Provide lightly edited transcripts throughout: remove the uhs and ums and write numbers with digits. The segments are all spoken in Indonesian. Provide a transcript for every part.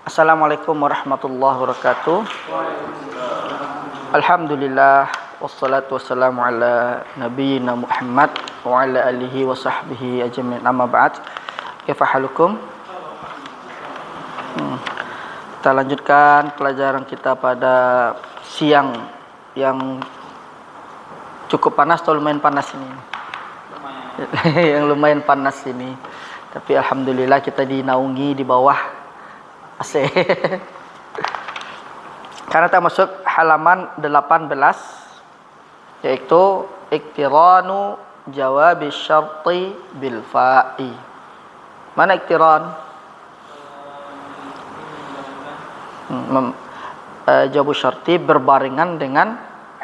Assalamualaikum warahmatullahi wabarakatuh. Alhamdulillah wassalatu wassalamu ala nabiyyina Muhammad wa ala alihi wa sahbihi ajma'in. Amma ba'd. Kaifa halukum? Kita lanjutkan pelajaran kita pada siang yang cukup panas atau lumayan panas ini. Yang lumayan panas ini. Tapi alhamdulillah kita dinaungi di bawah AC. Karena kita masuk halaman 18, yaitu iktiranu jawabi syarti bil fa'i. Mana iktiran? Jawabu syarti berbarengan dengan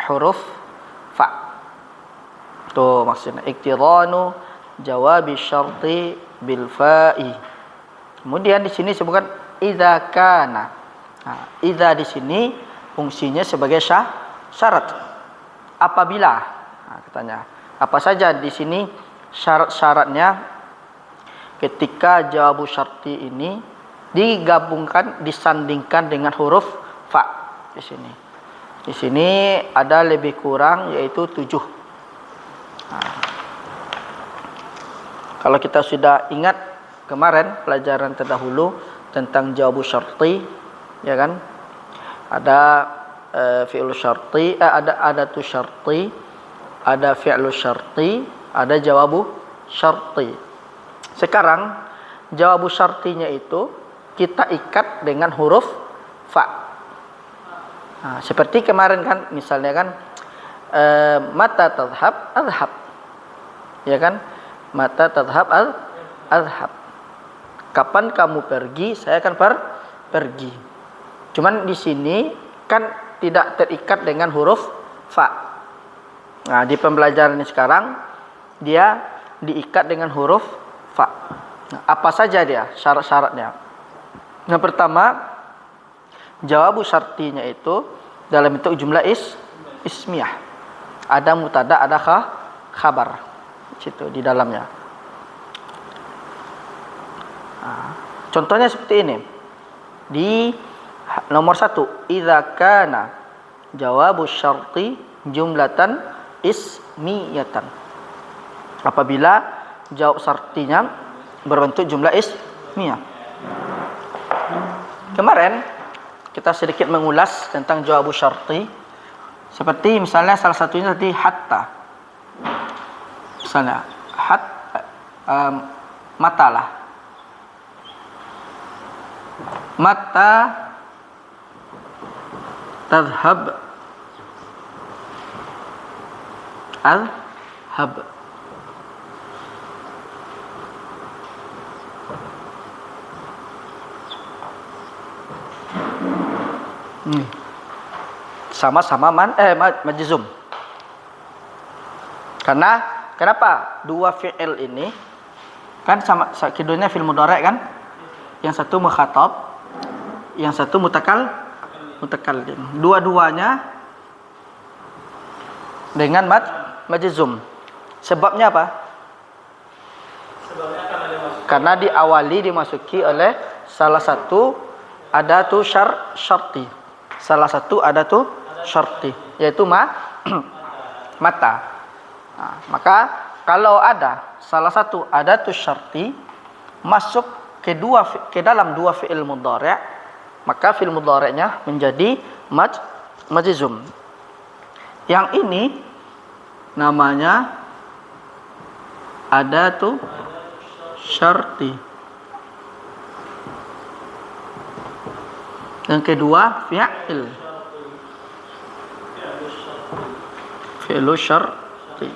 huruf fa. Itu maksudnya iktiranu jawabi syarti bil fa'i. Kemudian di sini disebutkan idza kana. Idza di sini fungsinya sebagai syarat. Apabila, katanya. Apa saja di sini syarat-syaratnya ketika jawabu syarti ini digabungkan, disandingkan dengan huruf fa di sini. Di sini ada lebih kurang yaitu 7. Kalau kita sudah ingat kemarin pelajaran terdahulu tentang jawabu syarti, ya kan? Ada fi'lu syarti, ada adatu syarti, ada fi'lu syarti, ada jawabu syarti. Sekarang jawabu syartinya itu kita ikat dengan huruf fa. Seperti kemarin kan, misalnya kan mata tadhhab adhhab. Ya kan? Mata tadhhab adhhab. Kapan kamu pergi, saya akan pergi. Cuman di sini kan tidak terikat dengan huruf fa. Nah, di pembelajaran ini sekarang dia diikat dengan huruf fa. Nah, apa saja dia syarat-syaratnya? Yang pertama, jawabu syartinya itu dalam bentuk jumlah ismiyah. Ada mutada, ada khabar. Situ di dalamnya. Contohnya seperti ini. Di nomor 1, idza kana jawabu syarti jumlatan ismiyatan. Apabila jawab syartinya berbentuk jumlah ismiyah. Kemarin kita sedikit mengulas tentang jawabu syarti. Seperti misalnya salah satunya tadi hatta. Misalnya matalah. Mata tadhhab adhhab. Sama-sama majzum. Karena kenapa dua fi'il ini kan sama keduanya fi'il mudhari' kan? Yang satu mukhatab, yang satu mutakallim. Dua-duanya dengan majzum. Sebabnya apa? Karena diawali dimasuki oleh salah satu adatu syarti. Salah satu adatu syarti, yaitu mata. Nah, maka kalau ada salah satu adatu syarti masuk ke dalam dua fi'il mudhari', maka fi'il mudhari'nya menjadi majzum. Yang ini namanya adatu syarti. Yang kedua fi'lu syarti.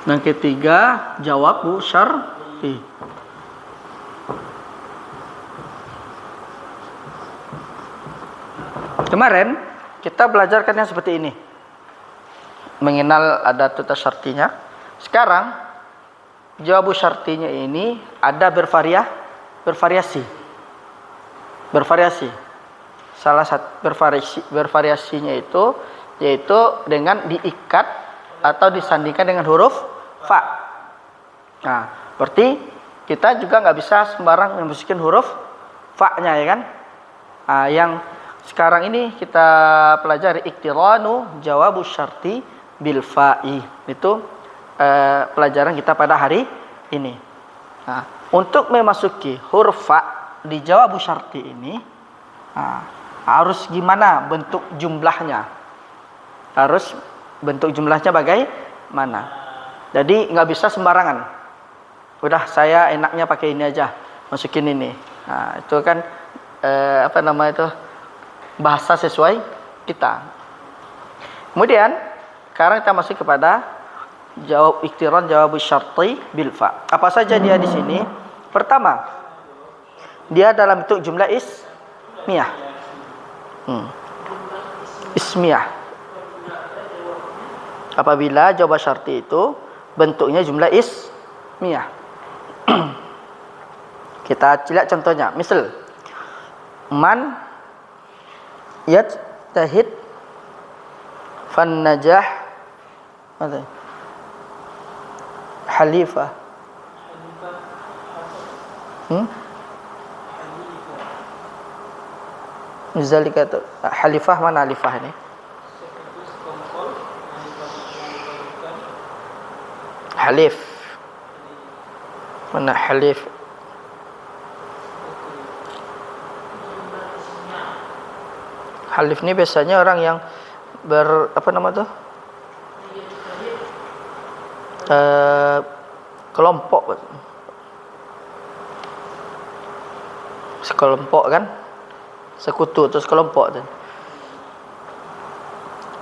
Yang ketiga jawabu syarti. Kemarin kita belajarkan yang seperti ini, mengenal adatu syartinya. Sekarang jawabu syartinya ini ada bervariasi. Salah satu bervariasinya itu yaitu dengan diikat atau disandingkan dengan huruf fa. Nah, berarti kita juga nggak bisa sembarang memasukin huruf fa-nya, ya kan? Nah, yang sekarang ini kita pelajari iktiranu jawabus syarti bil fa'i. Itu pelajaran kita pada hari ini. Nah, untuk memasuki huruf fa di jawabus syarti ini, harus gimana bentuk jumlahnya? Harus bentuk jumlahnya bagaimana? Jadi nggak bisa sembarangan. Udah saya enaknya pakai ini aja, masukin ini. Nah, itu kan itu bahasa sesuai kita. Kemudian sekarang kita masuk kepada jawab iktiran jawab syarti bil fa. Apa saja dia di sini? Pertama, dia dalam bentuk jumlah ismiyah. Ismiyah. Apabila jawab syarti itu bentuknya jumlah ismiyah. Kita lihat contohnya. Misal, man yajtahid fan najah halifah. Zalika itu halifah, mana halifah ini? Halif. Mana halif? Halif ini biasanya orang yang kelompok. Sekelompok kan? Sekutu terus kelompok tu.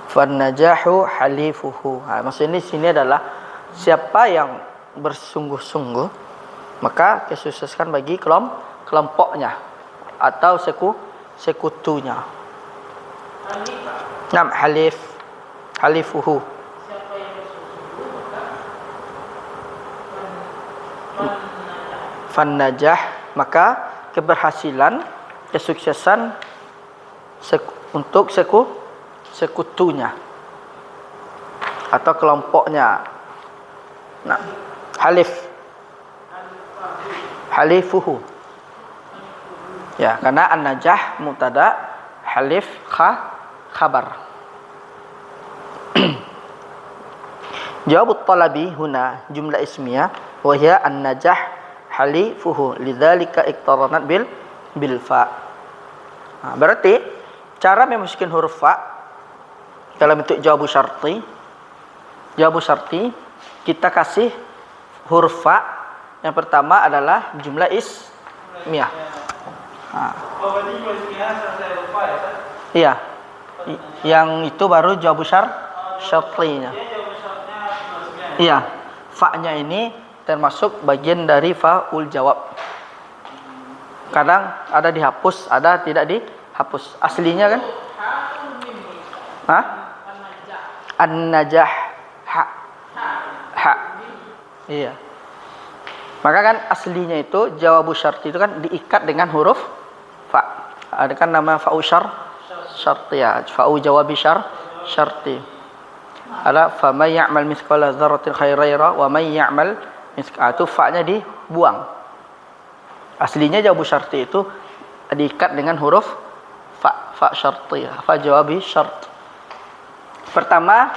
Fan najahu halifuhu. Maksudnya di sini adalah siapa yang bersungguh-sungguh, maka kesuksesan bagi kelompoknya atau sekutunya. Nam halifuhu. Fan najah, maka keberhasilan, kesuksesan untuk sekutunya atau kelompoknya. Nah, halifuhu. Ya, karena an-najah mubtada, halif khabar. Jawab talabi huna jumlah ismiyah wa hiya an-najah halifuhu lidzalika iqtaranat bil fa. Berarti cara memasukkan huruf fa dalam bentuk jawab syarti. Jawab syarti kita kasih huruf fa yang pertama adalah jumlah ismiyah. Iya. Yang itu baru jawab syartinya. Iya. Fa-nya ini termasuk bagian dari fa'ul jawab. Kadang ada dihapus, ada tidak dihapus. Aslinya kan? An-najah ha. Iya. Maka kan aslinya itu jawab syarti itu kan diikat dengan huruf fa. Ada kan nama fa'u syartiyah, fa'u jawab syarti. Ada fa may ya'mal mithqala dzarratin khairan yara wa may ya'mal itu fa-nya dibuang. Aslinya jawab syarti itu diikat dengan huruf fa syartiyah, fa jawabi syart. Pertama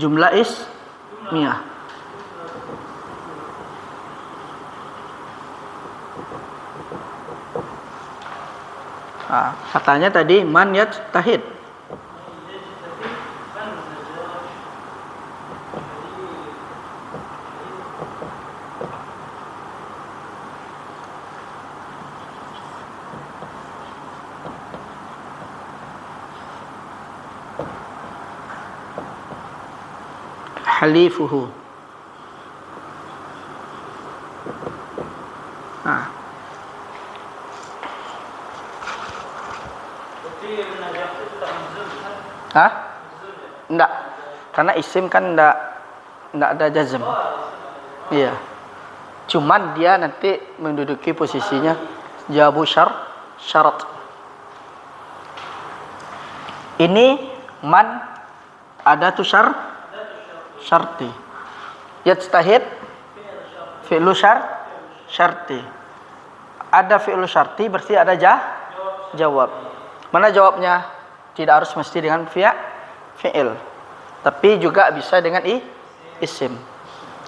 jumlah ismiyah. Katanya tadi man yajtahid. Halifuhu. Enggak. Karena isim kan enggak ada jazm. Iya. Cuman dia nanti menduduki posisinya jawabu syarat. Ini man ada tu syarti. Yajtahid fi'lu syarti. Ada fi'lu syarti berarti ada jawab. Mana jawabnya? Tidak harus mesti dengan fi'il. Tapi juga bisa dengan isim.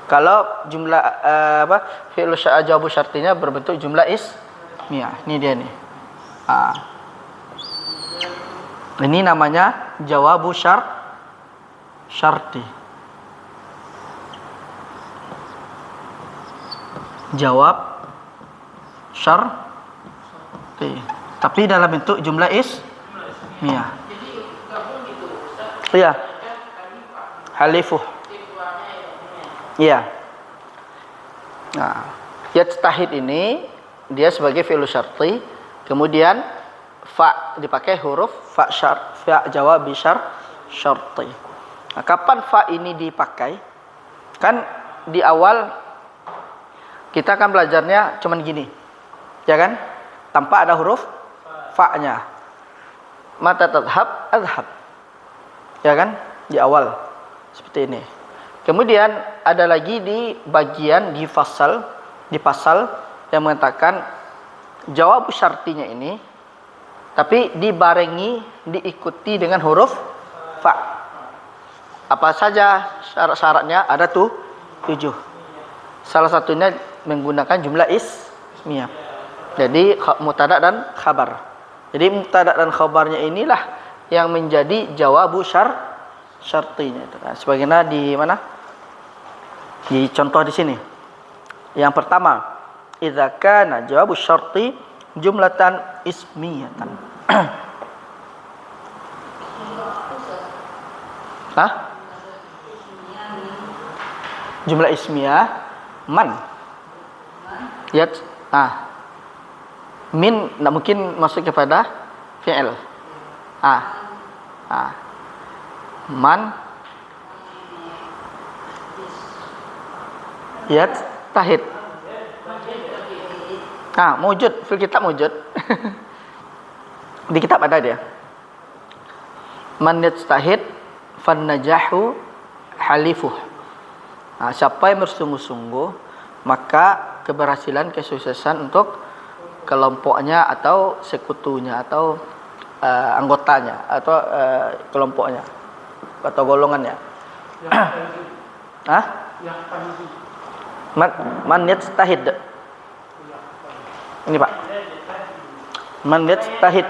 Kalau jumlah fi'lu jawabu syartinya berbentuk jumlah ismiyah. Ini dia nih. Ini namanya jawabu syarti. Jawab syarti. Tapi dalam bentuk jumlah ismiyah. Iya. Halifuh. Iya. Nah, yajtahid ini dia sebagai fi'il syarti, kemudian fa dipakai huruf fa jawab syarti. Nah, kapan fa ini dipakai? Kan di awal kita kan belajarnya cuman gini. Ya kan? Tanpa ada huruf fa-nya. Mata tadhab adhab. Ya kan? Di awal seperti ini. Kemudian ada lagi di bagian di pasal yang mengatakan jawab syartinya ini tapi dibarengi diikuti dengan huruf fa. Apa saja syarat-syaratnya? Ada 7. Salah satunya menggunakan jumlah ismiyah. Jadi mubtada dan khabar. Jadi mubtada dan khabarnya inilah yang menjadi jawabu syartinya itu. Nah, sebagaimana di mana? Di contoh di sini. Yang pertama, idza kana jawabu syarti jumlatan ismiyatan. Hah? Jumlah ismiyah man. Ya, min tidak mungkin masuk kepada fi'il. Man yajtahid. Mujud, fil kitab mujud. Di kitab ada dia. Man yajtahid fan najahu halifuh. Siapa yang bersungguh-sungguh maka keberhasilan kesuksesan untuk kelompoknya atau sekutunya atau anggotanya atau kelompoknya atau golongannya. Man yajtahid. Ini Pak. Man yajtahid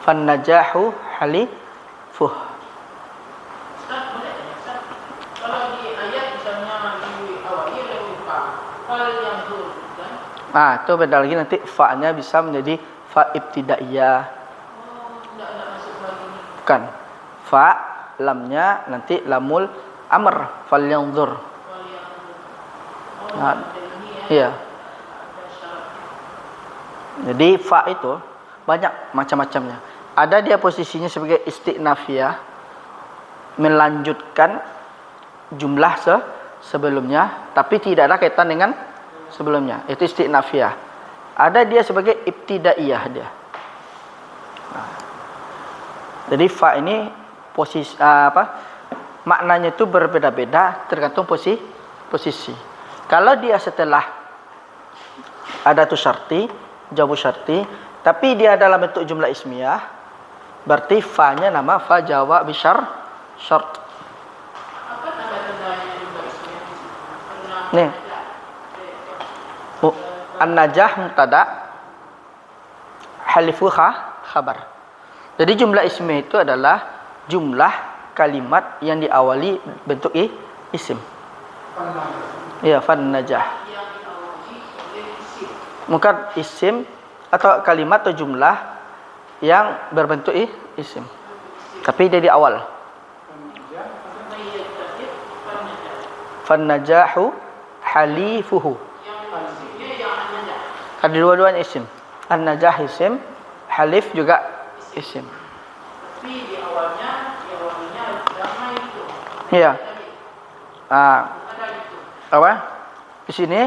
fan najahu halifuh. Kalau di ayat misalnya diawali oleh fa, fal yang kan? Itu beda lagi, nanti fa-nya bisa menjadi fa ibtidaiyah. Enggak masuk lagi. Bukan. Fa lamnya nanti lamul amr, fal yanzur. Iya. Jadi fa itu banyak macam-macamnya. Ada dia posisinya sebagai istinafiyah, melanjutkan jumlah sebelumnya tapi tidak ada kaitan dengan sebelumnya. Itu istinafiyah. Ada dia sebagai ibtidaiyah dia. Jadi fa ini posisi maknanya itu berbeda-beda tergantung posisi. Kalau dia setelah ada tu syarti, jawabu syarti, tapi dia dalam bentuk jumlah ismiyah, berarti fa-nya nama fa jawab syart. Apa tanda-tandanya jumlah ismiyah? Nih. An-najah mubtada, halifu khabar. Jadi jumlah ismiyah itu adalah jumlah kalimat yang diawali bentuk isim. Iya, fan najah. Bukan isim atau kalimat atau jumlah yang berbentuk isim. Tapi dia di awal. Fan najahu halifuhu. Ada dua-duanya isim. An najah isim, halif juga isim. Tapi di awalnya damai itu. Iya. Apa? Di sini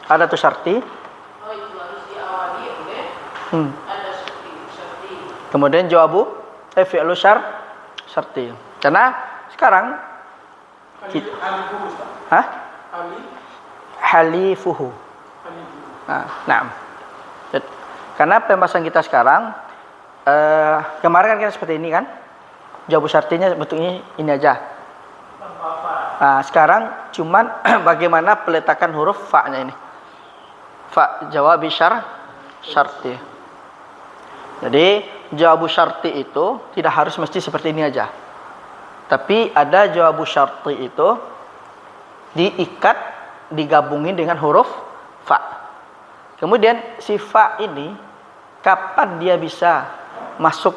ada tu syarti. Oh, itu harus diawali oleh ada syarti. Kemudian jawabu fi'lu syarti. Karena sekarang Alifuhu, Ustaz. Hah? Ali. Halifuhu. Nah. Karena pembahasan kita sekarang kemarin kan kita seperti ini kan. Jawab syartinya bentuknya ini aja. Nah, sekarang cuman bagaimana peletakan huruf fa-nya ini. Fa jawab syarti. Jadi jawab syarti itu tidak harus mesti seperti ini aja. Tapi ada jawab syarti itu diikat, digabungin dengan huruf fa. Kemudian si fa ini kapan dia bisa masuk,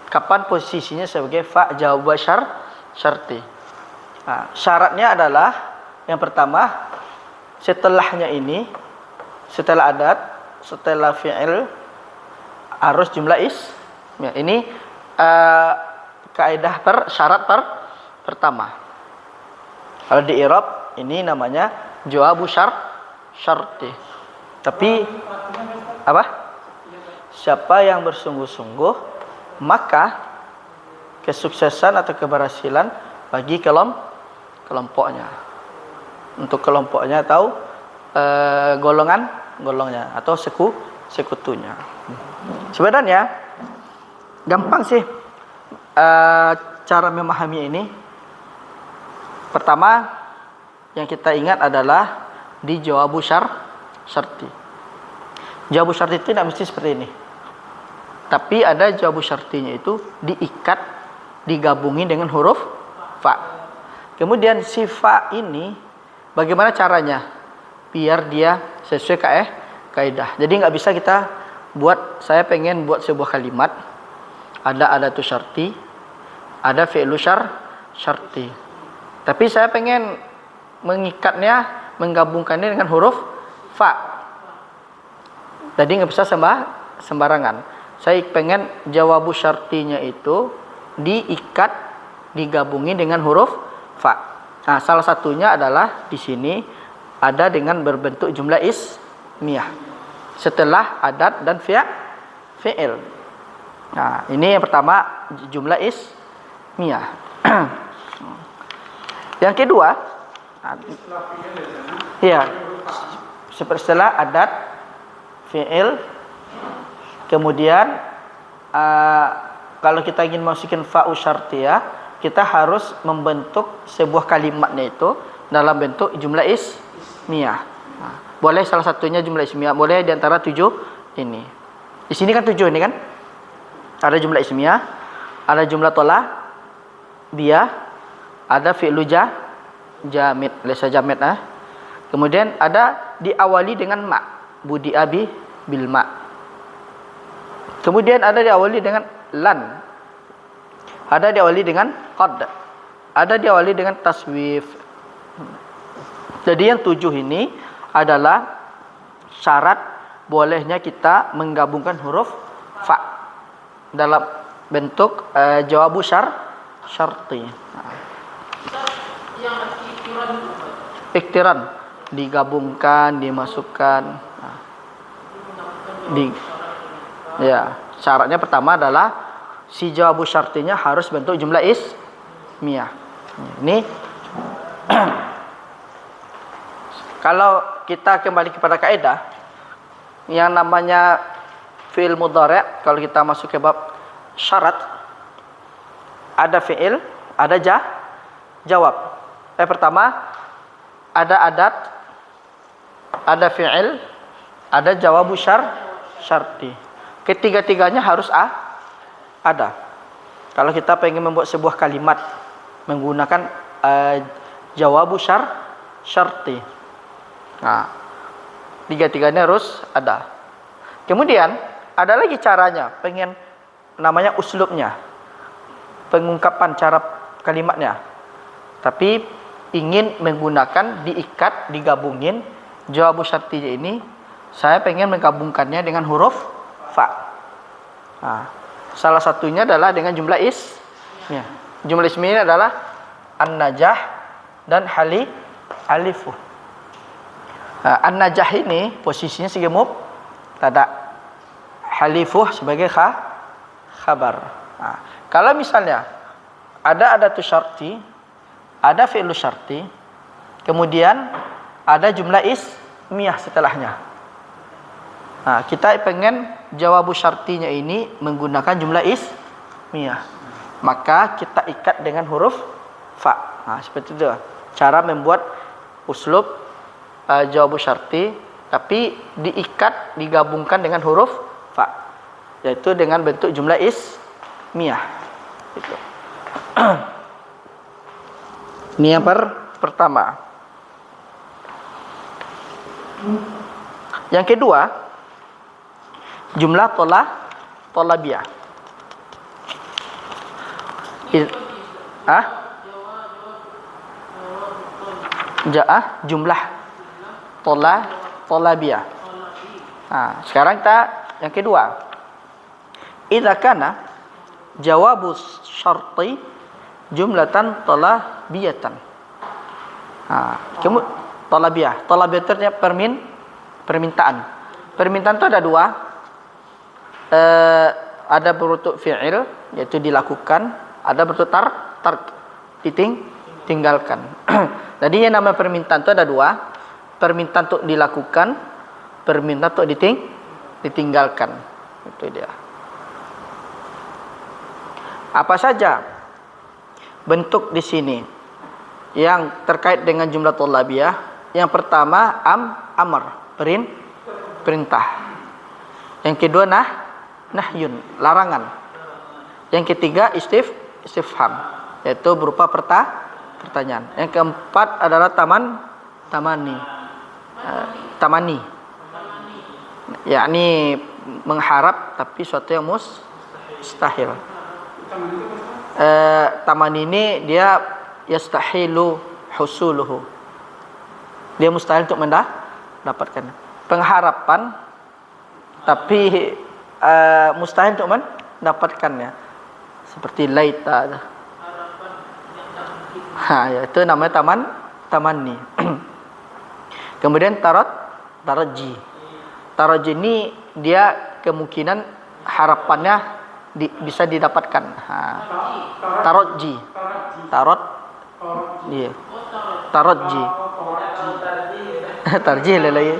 kapan posisinya sebagai fa jawab syarti. Nah, syaratnya adalah yang pertama, setelahnya ini, setelah adat, setelah fi'il harus jumlah ya, ini kaidah syarat pertama. Kalau di i'rab ini namanya jawabu syarti. Tapi apa? Siapa yang bersungguh-sungguh maka kesuksesan atau keberhasilan bagi kelompoknya. Untuk kelompoknya atau golongnya atau sekutunya. Sebenarnya gampang sih cara memahami ini. Pertama yang kita ingat adalah di jawabu syarti. Jawabu syarti itu tidak mesti seperti ini. Tapi ada jawabu syartinya itu diikat, digabungin dengan huruf fa. Kemudian si fa ini bagaimana caranya? Biar dia sesuai kaidah. Jadi nggak bisa kita buat, saya pengen buat sebuah kalimat, ada adatu syarti, ada fi'lu syarti. Tapi saya pengen mengikatnya, menggabungkannya dengan huruf fa. Jadi nggak bisa sembarangan. Saya pengen jawabu syartinya itu diikat, digabungin dengan huruf fa. Nah, salah satunya adalah di sini ada dengan berbentuk jumlah ismiyah setelah adat dan fi'il. Nah, ini yang pertama jumlah ismiyah. Yang kedua, ya, setelah adat, fi'il, kemudian kalau kita ingin masukin fa'u syartiyah, kita harus membentuk sebuah kalimatnya itu dalam bentuk jumlah ismiyah. Nah, boleh salah satunya jumlah ismiyah, boleh di antara 7 ini. Di sini kan 7 ini kan. Ada jumlah ismiyah, ada jumlah tola, dia, ada fi'lu jamid, lesa jamid Kemudian ada diawali dengan ma, budi abi bil ma. Kemudian ada diawali dengan lan. Ada diawali dengan qad. Ada diawali dengan taswif. Jadi yang 7 ini adalah syarat bolehnya kita menggabungkan huruf fa dalam bentuk jawabu syarti. Yang Iktiran digabungkan, dimasukkan. Ya, syaratnya pertama adalah si jawabu syartinya harus bentuk jumlah ismiyah. Ini kalau kita kembali kepada kaidah yang namanya fi'il mudhari', kalau kita masuk ke bab syarat, ada fi'il, ada jawab. Pertama ada adat, ada fi'il, ada jawabu syarti. Ketiga-tiganya harus ada. Kalau kita pengen membuat sebuah kalimat menggunakan jawabu syarti. Nah, tiga-tiganya harus ada. Kemudian ada lagi caranya, pengen namanya uslubnya, pengungkapan cara kalimatnya. Tapi ingin menggunakan diikat, digabungin jawabu syartinya ini, saya pengen menggabungkannya dengan huruf fa. Nah, salah satunya adalah dengan jumlah ismiyah. Jumlah ismiyah adalah an-najah dan halifu. Nah, an-najah ini posisinya sebagai mubtada, halifu sebagai khabar. Nah, kalau misalnya ada adatu syarti, ada fi'il syarti, kemudian ada jumlah ismiyah setelahnya. Nah, kita pengen jawabu syartinya ini menggunakan jumlah ismiyah. Maka kita ikat dengan huruf fa. Nah, seperti itu cara membuat uslub jawabu syarti, tapi diikat, digabungkan dengan huruf fa, yaitu dengan bentuk jumlah ismiyah. Itu. Ini yang pertama. Yang kedua, jumlah tolabiyah. Jumlah tolabiyah. Nah, sekarang kita yang kedua. Idza kana jawabu syarti jumlatan talabiyatan. Talabiyah. Talabiyah itu artinya permintaan. Permintaan itu ada dua. Ada berbentuk fi'il, yaitu dilakukan. Ada berbentuk tark, ditinggalkan. Jadi yang namanya permintaan itu ada dua. Permintaan untuk dilakukan, permintaan untuk ditinggalkan. Itu dia. Apa saja bentuk di sini yang terkait dengan jumlah tolabiyah? Yang pertama amr, perintah. Yang kedua nahyun, larangan. Yang ketiga istifham, yaitu berupa pertanyaan. Yang keempat adalah tamani, yakni mengharap tapi suatu yang mustahil. Taman ini dia yastahilu husuluhu, dia mustahil untuk mendapatkan. Pengharapan tapi mustahil untuk mendapatkannya, seperti laita. Itu namanya tamanni. Kemudian taraji. Taraji ini dia kemungkinan harapannya bisa didapatkan. Tarotji. Iya. Tarotji. Tarji lelai.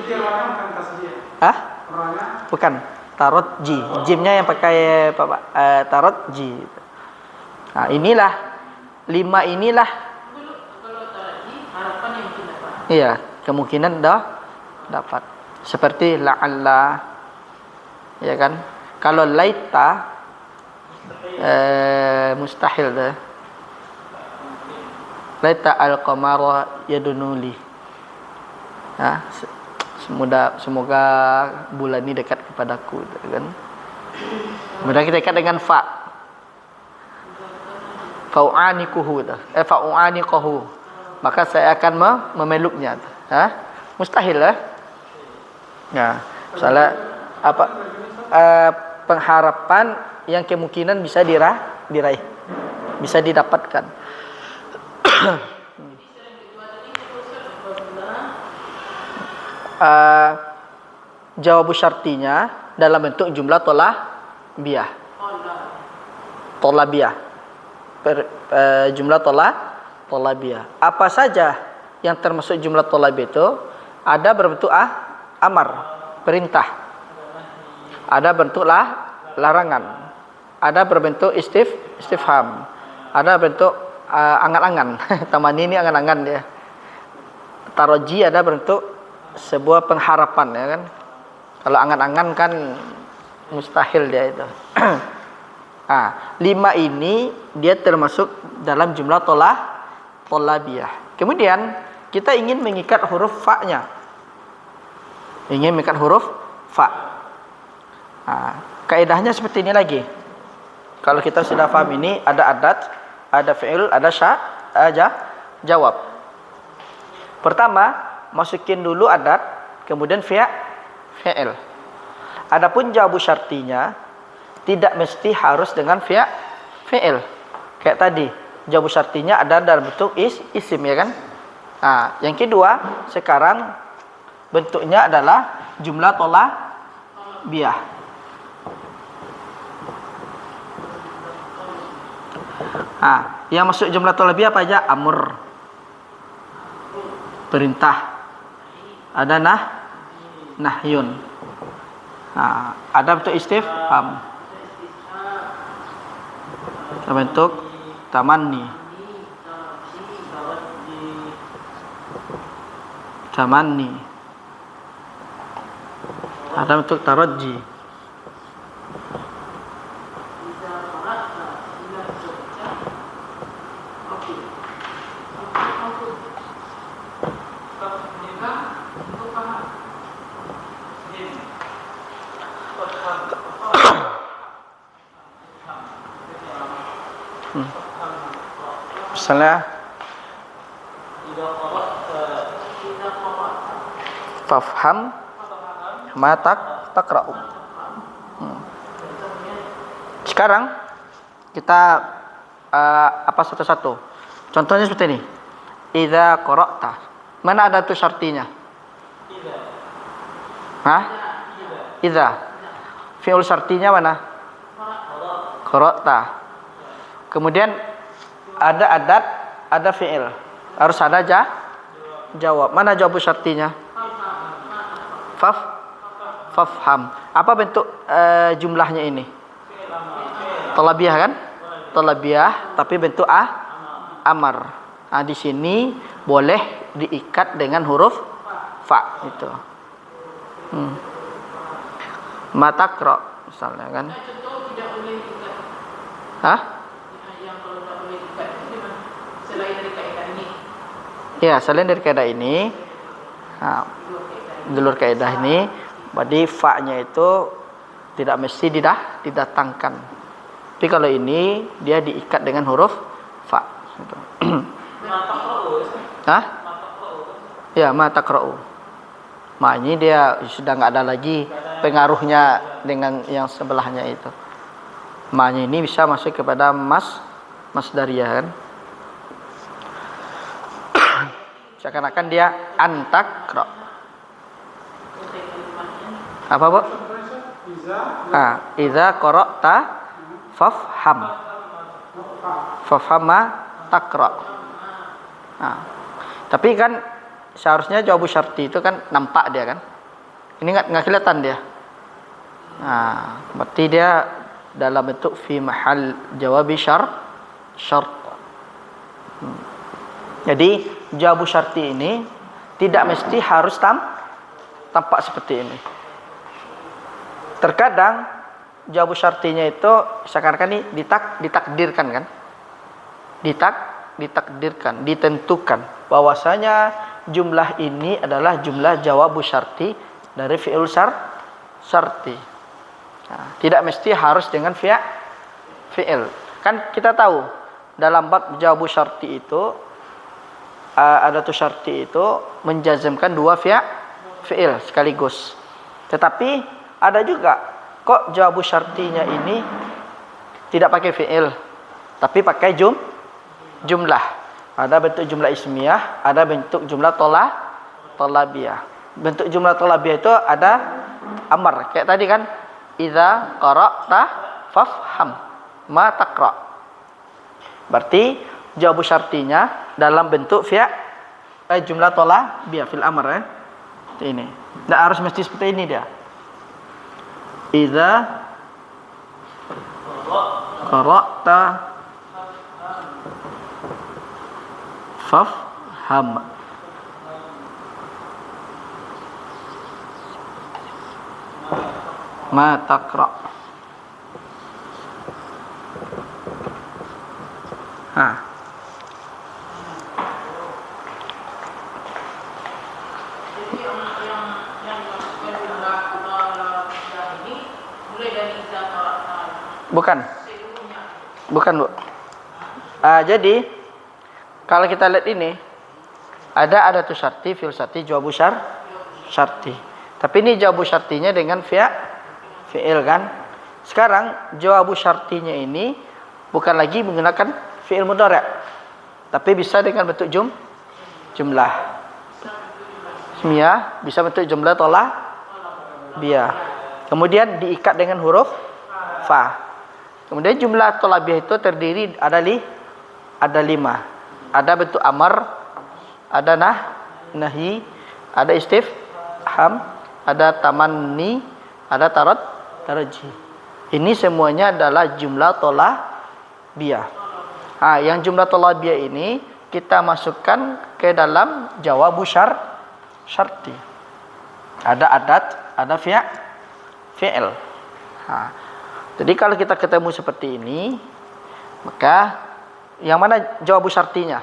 Bukan. Tarotji. Jimnya yang pakai tarotji. Nah, inilah 5 inilah. Iya, kemungkinan dapat. Seperti la'alla. Ya kan? Kalau laita mustahil dah. Laita al-qamara yadunuli. Semoga bulan ini dekat kepadaku, kan? Kemudian kita ikat dengan fa. Fa'u'anikuhu. Fa'u'anikuhu. Maka saya akan memeluknya. Mustahil lah. Nah, misalnya apa? Pengharapan yang kemungkinan bisa diraih, bisa didapatkan. Jawabu syartinya dalam bentuk jumlah tolabiyah. Jumlah tolabiyah. Apa saja yang termasuk jumlah tolabiyah itu? Ada berbentuk amar, perintah. Ada bentuk larangan. Ada berbentuk istifham. Ada bentuk angan-angan. Taman ini angan-angan dia. Taroji ada bentuk sebuah pengharapan, ya kan. Kalau angan-angan kan mustahil dia itu. 5 ini dia termasuk dalam jumlah tolabiyah. Kemudian kita ingin mengikat huruf fa-nya. Ingin mengikat huruf fa. Kaidahnya seperti ini lagi. Kalau kita sudah paham ini, ada adat, ada fi'il, ada jawab. Pertama, masukin dulu adat, kemudian fi'il. Adapun jawabu syartinya tidak mesti harus dengan fi'il. Kayak tadi, jawabu syartinya ada dalam bentuk isim, ya kan? Yang kedua, sekarang bentuknya adalah jumlah tolabiyah. Yang masuk jumlah tolabiyah apa aja? Amr, perintah. Ada nahyun. Nah, ada bentuk istifham. Ada bentuk tamanni. Ada bentuk taraji. Misalnya fafham ma taqra'u. Sekarang kita apa satu-satu. Contohnya seperti ini. Idza qara'ta. Mana ada tu syartinya? Hah? Idza. Fi'il syartinya mana? Qara'ta. Kemudian ada adat, ada fi'il. Harus ada jawab. Mana jawab syartinya? Fafham. Apa bentuk jumlahnya ini? Talabiyah kan? Talabiyah, tapi bentuk amar. Nah, di sini boleh diikat dengan huruf fa itu. Matakra misalnya kan? Hah? Ya, selain dari kaidah ini, nah, di luar kaidah ini, berarti fa-nya itu tidak mesti didatangkan. Tapi kalau ini dia diikat dengan huruf fa. Gitu. Hah? Ya, ma taqra'u. Ma ini dia sudah nggak ada lagi pengaruhnya dengan yang sebelahnya itu. Ma-nya ini bisa masuk kepada masdariyah kan? Seakan-akan dia antakra. Apa, Bu? Idza qara'ta fafham. Fafhama taqra. Tapi kan seharusnya jawab syarti itu kan nampak dia kan. Ini enggak kelihatan dia. Berarti dia dalam bentuk fi mahal jawabi syart. Jadi jawab syarti ini tidak mesti harus tampak seperti ini. Terkadang jawab syartinya itu seakan-akan ini ditakdirkan kan? Ditakdirkan, ditentukan bahwasanya jumlah ini adalah jumlah jawab syarti dari fi'il syarti. Tidak mesti harus dengan fi'il. Kan kita tahu dalam bab jawab syarti itu ada tu syarti itu menjazmkan dua fi'il sekaligus. Tetapi ada juga kok jawab syartinya ini tidak pakai fi'il tapi pakai jumlah. Ada bentuk jumlah ismiyah, ada bentuk jumlah tolabiyah. Bentuk jumlah tolabiyah itu ada amar. Kayak tadi kan, idza qara'ta fafham ma taqra. Berarti jawab syartinya dalam bentuk jumlah tolabiyah fil amr ini. Tidak harus mesti seperti ini dia. Idza qara'ta fafham ma taqra. Bukan, Bu. Jadi kalau kita lihat ini ada tu syarti, fi'il syarti, jawabu syarti. Tapi ini jawabu syartinya dengan fi'il kan. Sekarang jawabu syartinya ini bukan lagi menggunakan fi'il mudhari', tapi bisa dengan bentuk jumlah. Ismiyah bisa bentuk jumlah tolabiyah. Kemudian diikat dengan huruf fa. Kemudian jumlah tolabiyah itu terdiri ada 5. Ada bentuk amar, ada nahi, ada istifham, ada tamanni, ada tarji. Ini semuanya adalah jumlah thalabiyah. Yang jumlah thalabiyah ini kita masukkan ke dalam jawabu syarti. Ada adat, ada fi'il. Jadi kalau kita ketemu seperti ini, maka yang mana jawabu syartinya?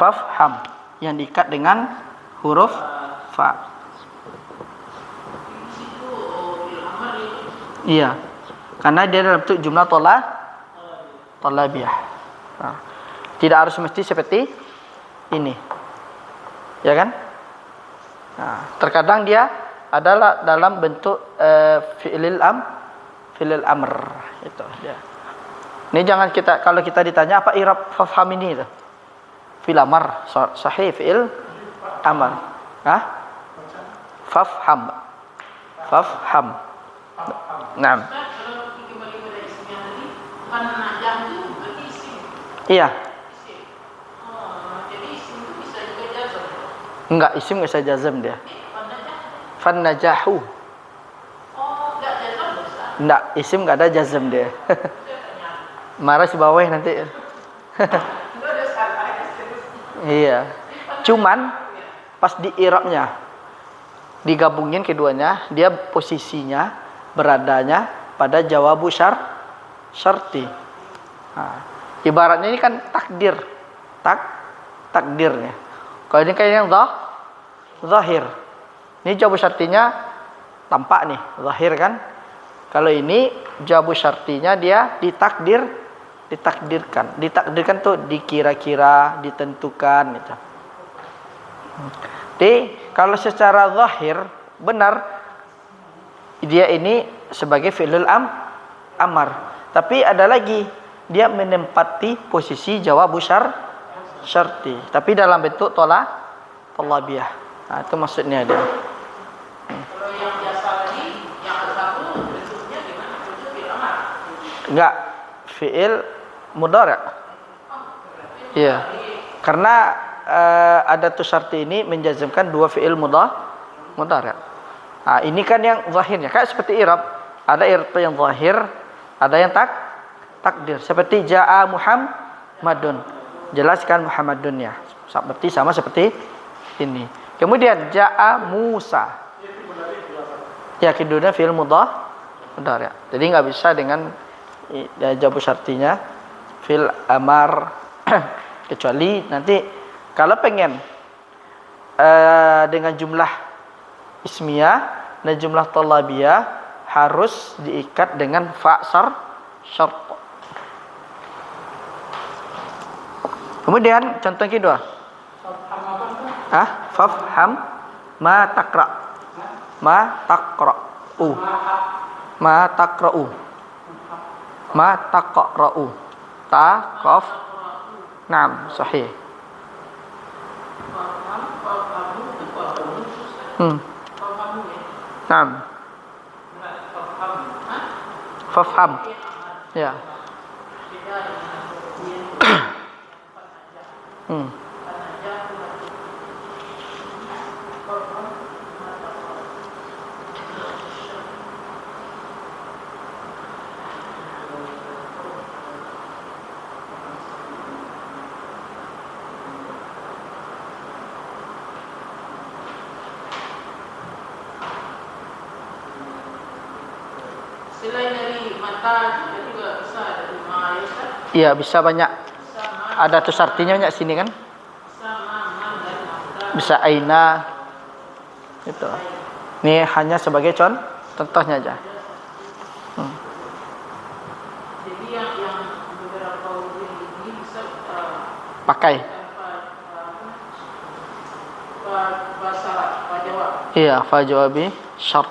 Fafham, yang diikat dengan huruf fa. Iya, karena dia dalam bentuk jumlah thalabiyah. Tidak harus mesti seperti ini, ya kan? Terkadang dia adalah dalam bentuk fi'il amr itu dia. Ini jangan kita, kalau kita ditanya apa i'rab fafham ini itu? Fi'il amr sahih, fi'il amr. Fafham. Naam. Kalau kembali pada isimnya tadi, fanajah itu berarti isim. Iya. Isim. Jadi isim itu bisa juga jazm. Enggak, isim enggak bisa jazm dia. Fanajah. Fannajahu. Enggak jazm bisa. Enggak, isim enggak ada jazm dia. Marah si bawah nanti. Iya. Cuman pas di i'rabnya digabungin keduanya, dia posisinya beradanya pada jawabu syarti. Ibaratnya ini kan takdirnya. Kalau ini kayak yang zahir. Ini jawabu syartinya tampak nih, zahir kan? Kalau ini jawabu syartinya dia ditakdirkan. Ditakdirkan tuh dikira-kira, ditentukan gitu. Jadi kalau secara zahir benar dia ini sebagai fi'lul amar. Tapi ada lagi, dia menempati posisi jawabu syarti. Tapi dalam bentuk thalabiyah. Itu maksudnya dia. Kalau yang biasa tadi, yang satu bentuknya gimana? Bentuk fi'il amar. Enggak, fi'il mudhari'. Iya. Karena adatus syarti ini menjazmkan dua fi'il mudhari'. Ini kan yang zahirnya, kayak seperti i'rab. Ada i'rab yang zahir, ada yang takdir. Seperti ja'a Muhammadun. Jelaskan Muhammadunnya. Seperti sama seperti ini. Kemudian ja'a Musa. Ya, kedua fi'il mudhari'. Jadi enggak bisa dengan jawabu syartinya fi'il amar kecuali nanti kalau pengen dengan jumlah ismiyah dan jumlah thalabiyah harus diikat dengan fa syart. Kemudian contoh kedua. Fafham ma taqra. Ma taqra'u. Ma taqra'u. Ma taqra'u. Ta qaf. Naam, sahih. Naam. Fafham. Ya. Selain dari mata juga bisa dari ma ya Ustaz? Iya, bisa banyak. Ada tuh artinya banyak sini kan? Bisa ma dan mata. Bisa aina. Itu. Ini hanya sebagai contohnya aja. Jadi yang beberapa wujud ini bisa Pakai. bahasa Jawa. Iya, fa jawabi syart.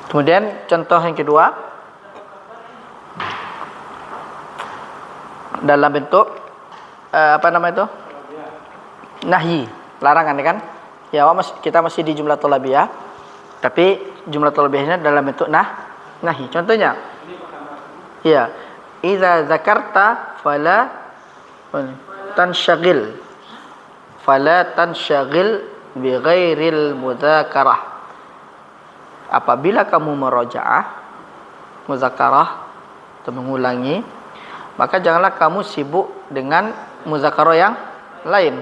Kemudian contoh yang kedua. dalam bentuk apa nama itu? Nahyi, larangan ya kan? Ya, kita masih di jumlah thalabiyah, tapi jumlah thalabiyahnya dalam bentuk nahyi. Contohnya, ya, idza zakarta fala tansyagil, bi ghairil mudzakarah. Apabila kamu muzakarah atau mengulangi, maka janganlah kamu sibuk dengan muzakarah yang lain,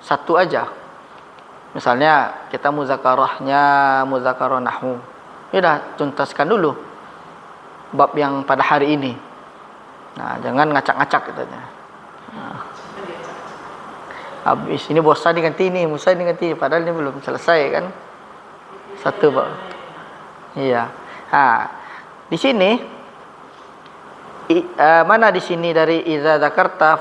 satu aja. Misalnya kita muzakarah nahwu, ya dah tuntaskan dulu bab yang pada hari ini. Nah, jangan ngacak-ngacak katanya. Habis ini bosan diganti ini, padahal ini belum selesai kan? Satu bab. Iya. Di sini mana di sini dari idza zakarta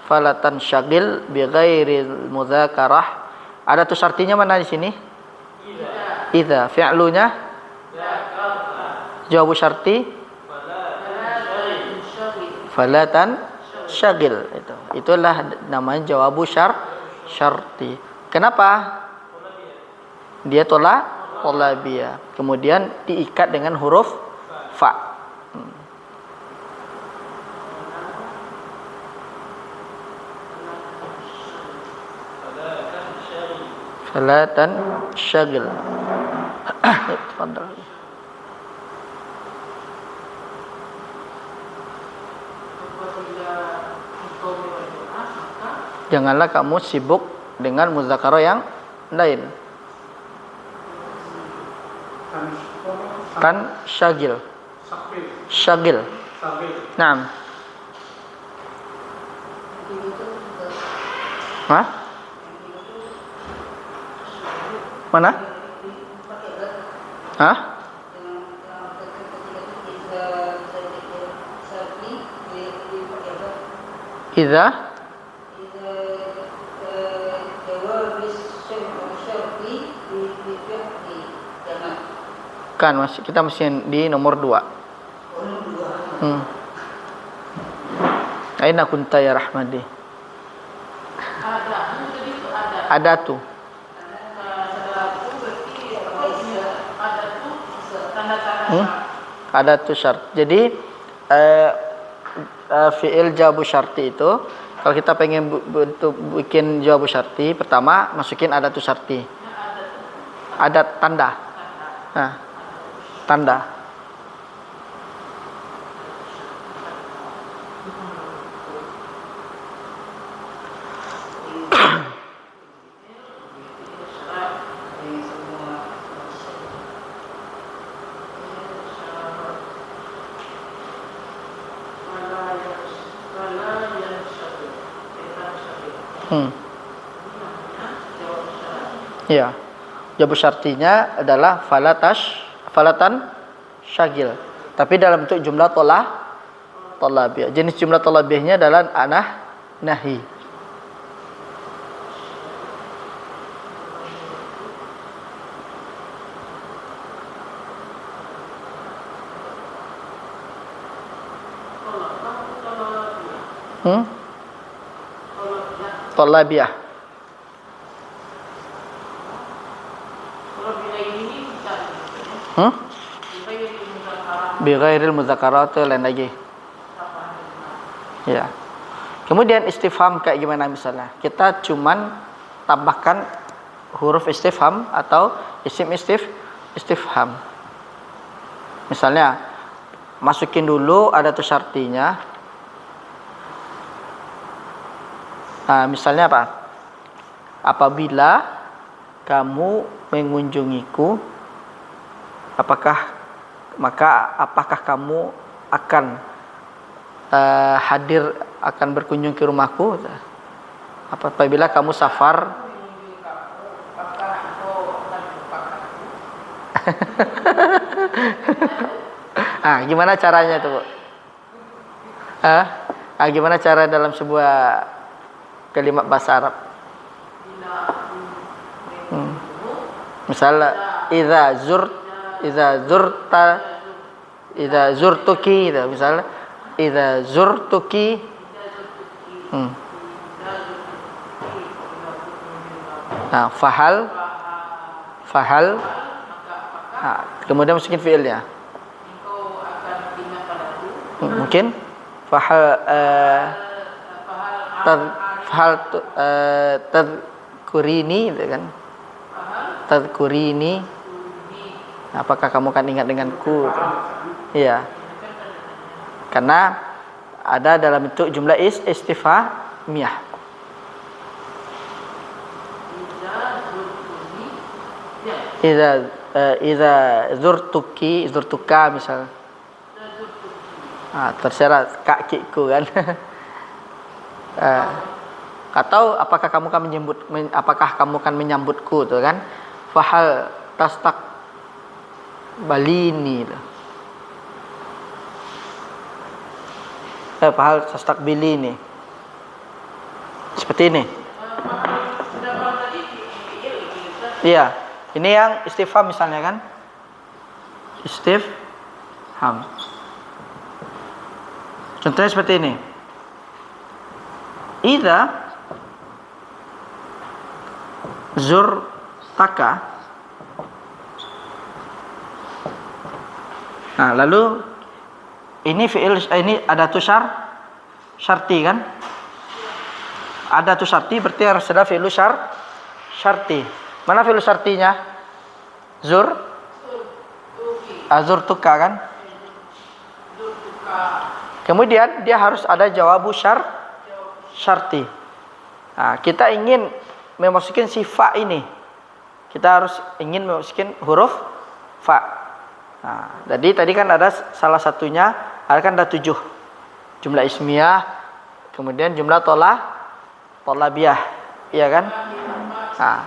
falatan syagil bi ghairil mudzakarah, ada tuh artinya mana di sini? Idza fi'lunya jawabu syarti falatan syagil, itulah namanya jawabu syarti. Kenapa? Dia thalabiyah, kemudian diikat dengan huruf fa. Falatan syagil. Tafadhal. Janganlah kamu sibuk dengan muzakarah yang lain. Kan syagil. Naam. Hah? Mana? Hah? Idza kan kita masih di nomor 2. Aina kunta ya Rahmadi? Ada tuh. Ada tuh syarat. Jadi fi'il jawabu syarti itu, kalau kita pengen bikin jawabu syarti, pertama masukin ada tuh syarti. Ada tanda. Nah, tanda. Ya, jawabu syartinya adalah falatan syagil. Tapi dalam bentuk jumlah thalabiyah. Jenis jumlah thalabiyahnya adalah nahi. Thalabiyah. Bi ghairil mudzakarah itu lain lagi. Ya. Kemudian istifham kayak gimana misalnya? Kita cuman tambahkan huruf istifham atau isim istifham. Misalnya masukin dulu ada tuh syartinya. Nah, misalnya apa? Apabila kamu mengunjungiku, apakah kamu akan hadir, akan berkunjung ke rumahku? Apabila kamu safar, gimana caranya itu, Bu? Gimana cara dalam sebuah kalimat bahasa Arab? Misalnya idza zurtuki, misalnya idza zurtuki Hmm. Nah, fahal. Nah, kemudian masukin fiilnya. Engkau akan ingat padaku. Mungkin fahal fahal tadkurini gitu kan. Tadkurini. Apakah kamu akan ingat denganku? Iya. Karena ada dalam bentuk jumlah istifhamiyah. Iza zurtuka misal. Terserah kakiku kan. Atau apakah kamu akan menyambutku tuh kan? Fahal tastak balini. Fahal tastak bilini. Seperti ini. Iya, ini yang istifham misalnya kan? Istifham. Contohnya seperti ini. Idza zurtaka. Nah, lalu ini fi'il, ini ada tu syarti kan? Ada tu syarti berarti harus ada fi'il syarti. Mana fi'il syartinya? Zurtuka kan? Kemudian dia harus ada jawabu syarti. Nah, kita ingin memasukkan si fa ini. Kita harus ingin memasukkan huruf fa. Nah, jadi tadi kan ada salah satunya, kan ada 7 jumlah ismiyah, kemudian jumlah tolabiyah, iya kan? Nah,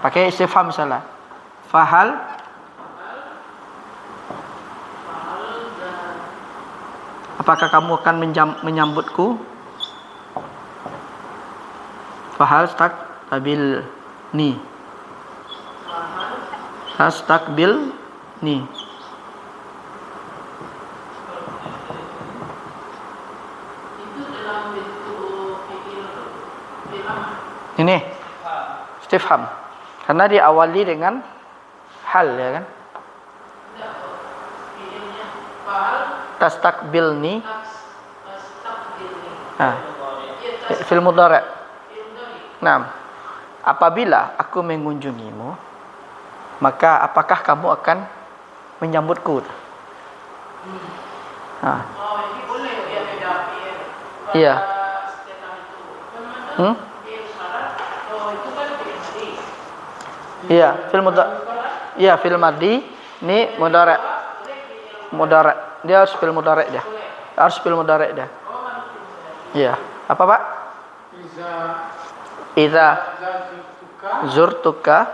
pakai istifham misalnya. Fahal apakah kamu akan menyambutku? Fahal stakbilni. Stakbilni. Ini istifham. Karena diawali dengan hal ya kan? Tastakbilni. Fil mudhari'. Nah, apabila aku mengunjungimu, maka apakah kamu akan menyambutku? Nah. Iya. Iya, fil mudhari'. Iya, fil madhi. Ini mudhari'. Dia harus fil mudhari' dia. Iya. Apa, Pak? Iza zurtuka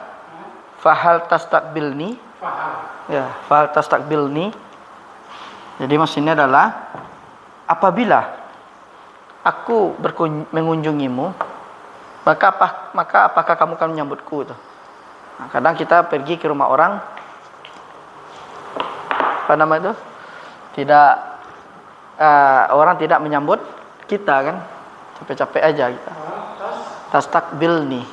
fahal tastakbilni. Ya, fahal tastakbilni. Jadi maksudnya adalah apabila aku mengunjungimu, maka apakah kamu akan menyambutku tuh? Nah, kadang kita pergi ke rumah orang, apa nama itu? Orang tidak menyambut kita kan, capek-capek aja kita. Tastakbilni.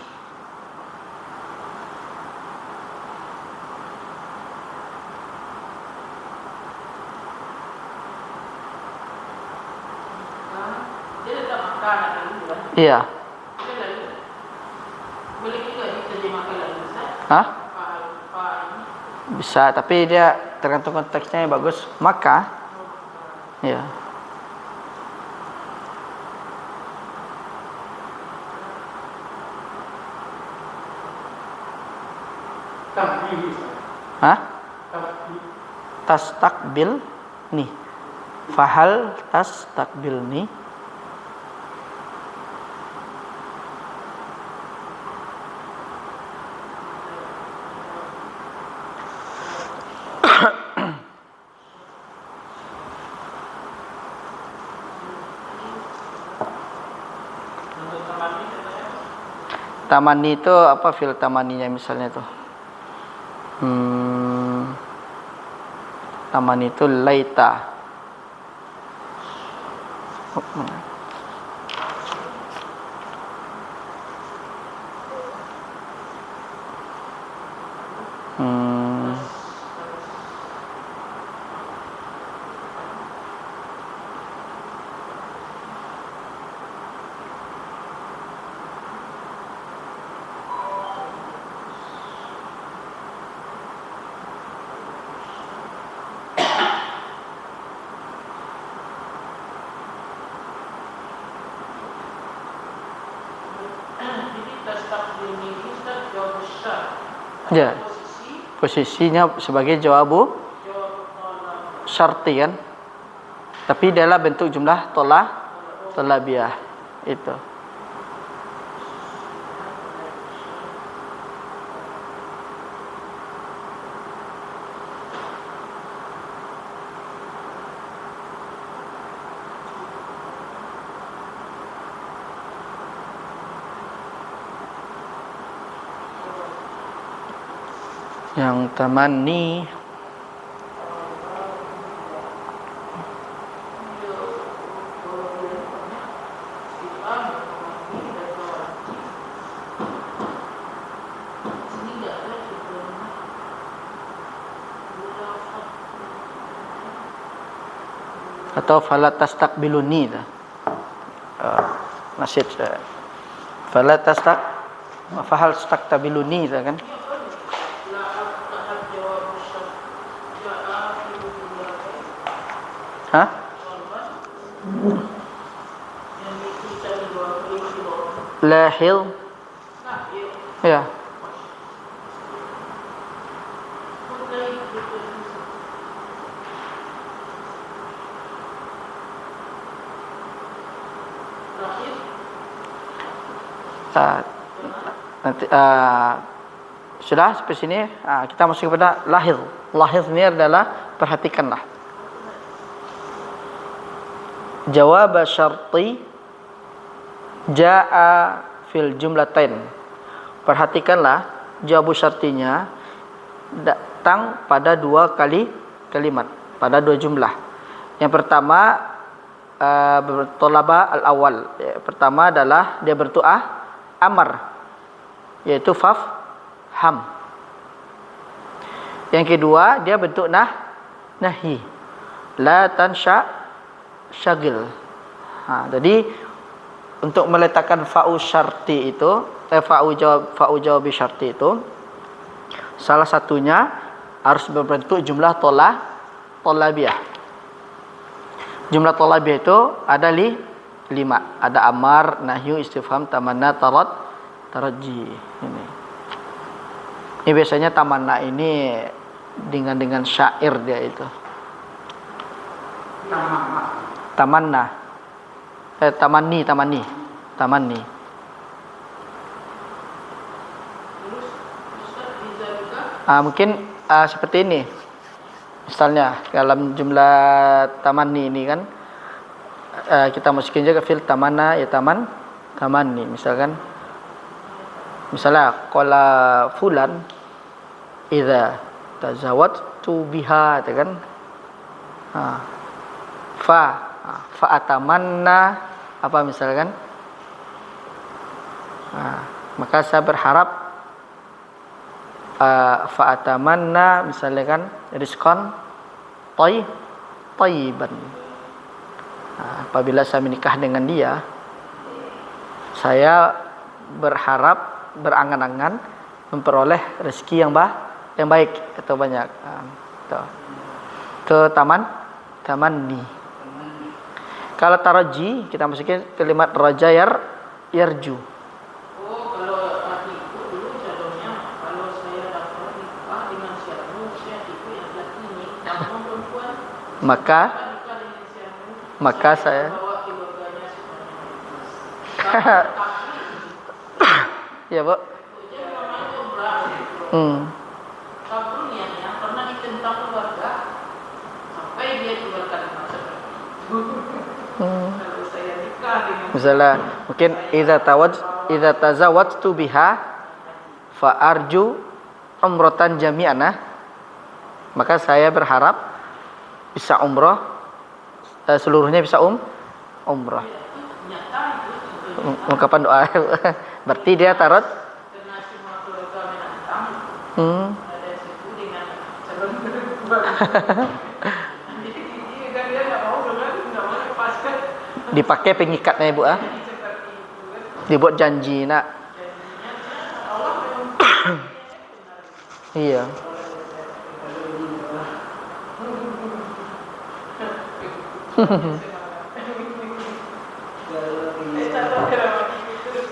Iya. Boleh juga diterjemahkan lagi, Ustaz? Hah? Fa ini. Bisa, tapi dia tergantung konteksnya yang bagus. Maka, ya. Hah? Tastakbilni. Fahal tastakbilni. Tamani itu apa fil tamaninya misalnya itu? Tamani itu laita. tastaqbiluni ini Ustaz jawab besar. Ya. Posisi Posisinya sebagai jawabu jawab talab. syarti kan. Tapi dalam bentuk jumlah tolabiyah itu. Yang tamanni atau fala tastaqbiluni masjid fala fahal tastaqbiluni kan. Hah? Lahil. Ya. Nanti sudah sampai sini kita masuk kepada lahil. Lahil ini adalah perhatikanlah. Jawab syarti jaa fil jumlatain. Perhatikanlah jawab syartinya datang pada dua kalimat, pada dua jumlah. Yang pertama bertolaba al-awwal. Pertama adalah dia bentuk amar, yaitu ham. Yang kedua dia bentuk nahi, la tansha syagil. Jadi untuk meletakkan fa'u syarti itu, fa'u jawab syarti itu, salah satunya harus berbentuk jumlah tolabiyah. Jumlah tolabiyah itu ada 5. Ada amar, nahyu, istifham, tamanna, taraji. Ini biasanya tamanna ini dengan syair dia itu. Tamanni. Mungkin seperti ini. Misalnya dalam jumlah tamanni ini kan kita masukin juga fil tamanna ya tamanni. Misalnya qala fulan idza tazawwajtu biha itu kan. Fa atamanna apa misalkan, maka saya berharap fa atamanna misalnya kan rizqan thayyiban. Apabila saya menikah dengan dia, saya berharap berangan-angan memperoleh rezeki yang baik atau banyak. Itu tamanni. Kalau taraji kita masukin kalimat raja yarju. Kalau artiku dulu contohnya, kalau saya dapat nikah dengan siapa, saya itu yang laki-laki namun perempuan. Maka saya bawa keluarganya semuanya. ya, Bu. Dia namanya umrah. Kabul niatnya pernah ditentang keluarga sampai dia keluar kalimat seperti kalau saya nikah dengan Misalnya mungkin idza tazawwajtu biha fa arju umratan jami'an. Maka saya berharap bisa umroh, seluruhnya bisa umroh. Ungkapan doa. Berarti dia tarot. karena semua keluarga menantang. Ada situ dengan calon dia nggak mau lepaskan. Dipakai pengikatnya Ibu dibuat janji nak. Iya.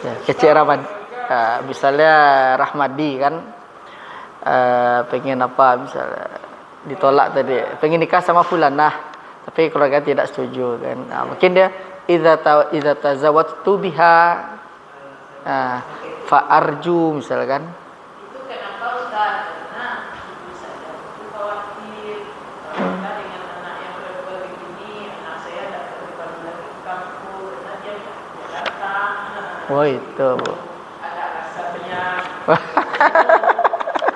Ya, keceraman. Misalnya Rahmadi kan pengen apa misalnya ditolak tadi, pengen nikah sama fulanah tapi keluarga tidak setuju kan. Mungkin dia idza tazawwajtu biha fa arju misalkan. Itu kenapa Ustaz? Karena bisa jadi khawatir kita dengan anak yang berbeda begini, anak saya tidak kembali lagi ke kampung, karena dia datang. Oh itu Bu. Ada rasanya.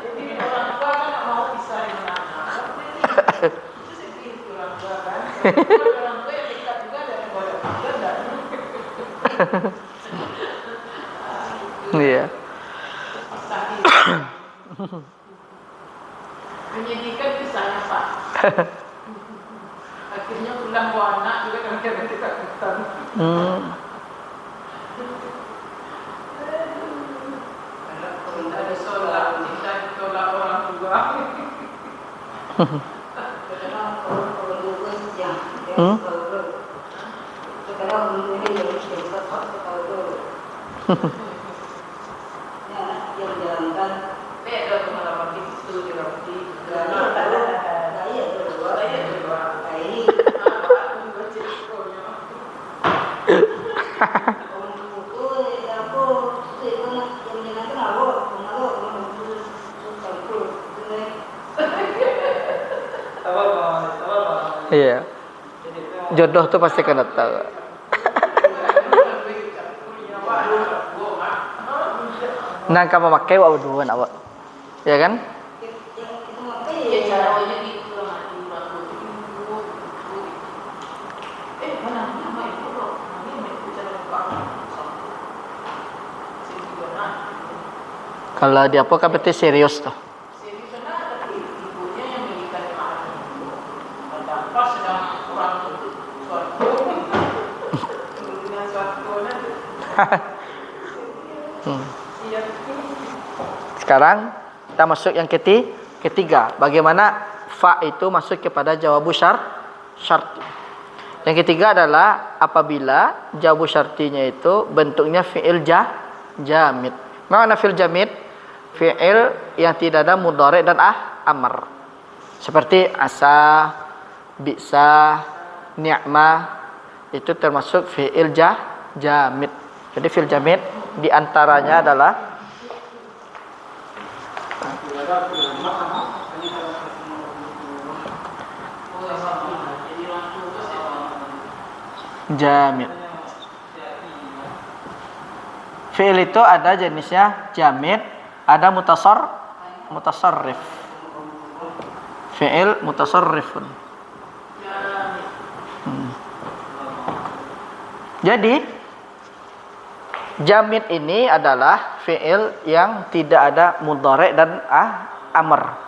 Jadi orang tua kan nggak mau pisah dengan anak. Itu seperti orang tua kan. Orang tua yang dekat juga dari keluarga kita dan Iya. Menyedihkan kisahnya Pak. Akhirnya pulang bawa anak juga kadang-kadang ketakutan. Cinta ditolak, cinta ditolak orang tua. Beda pengalaman itu di roti. Iya. Jodoh tuh pasti kena tahu. Nang kamu memakai wa duluan awak. Ya kan? Ya caranya gitu lah mana nama itu loh. Ini bicara Kalau di apa kan berarti serius tuh. serius benar tapi ibunya yang mengikat anak itu. Pas sedang kurang suatu dengan suatu nanti. Sekarang kita masuk yang ketiga. Bagaimana fa itu masuk kepada jawabu syarti. Yang ketiga adalah apabila jawabu syartinya itu bentuknya fi'il jamid. Mana fi'il jamid? Fi'il yang tidak ada mudhari dan amr. Seperti asa, bisa, ni'mah itu termasuk fi'il jamid. Jadi fi'il jamid di antaranya adalah jamid. Fi'il itu ada jenisnya jamid, ada mutasarrif. Fi'il mutasarrifun. Jadi jamid ini adalah fi'il yang tidak ada mudhari dan amr.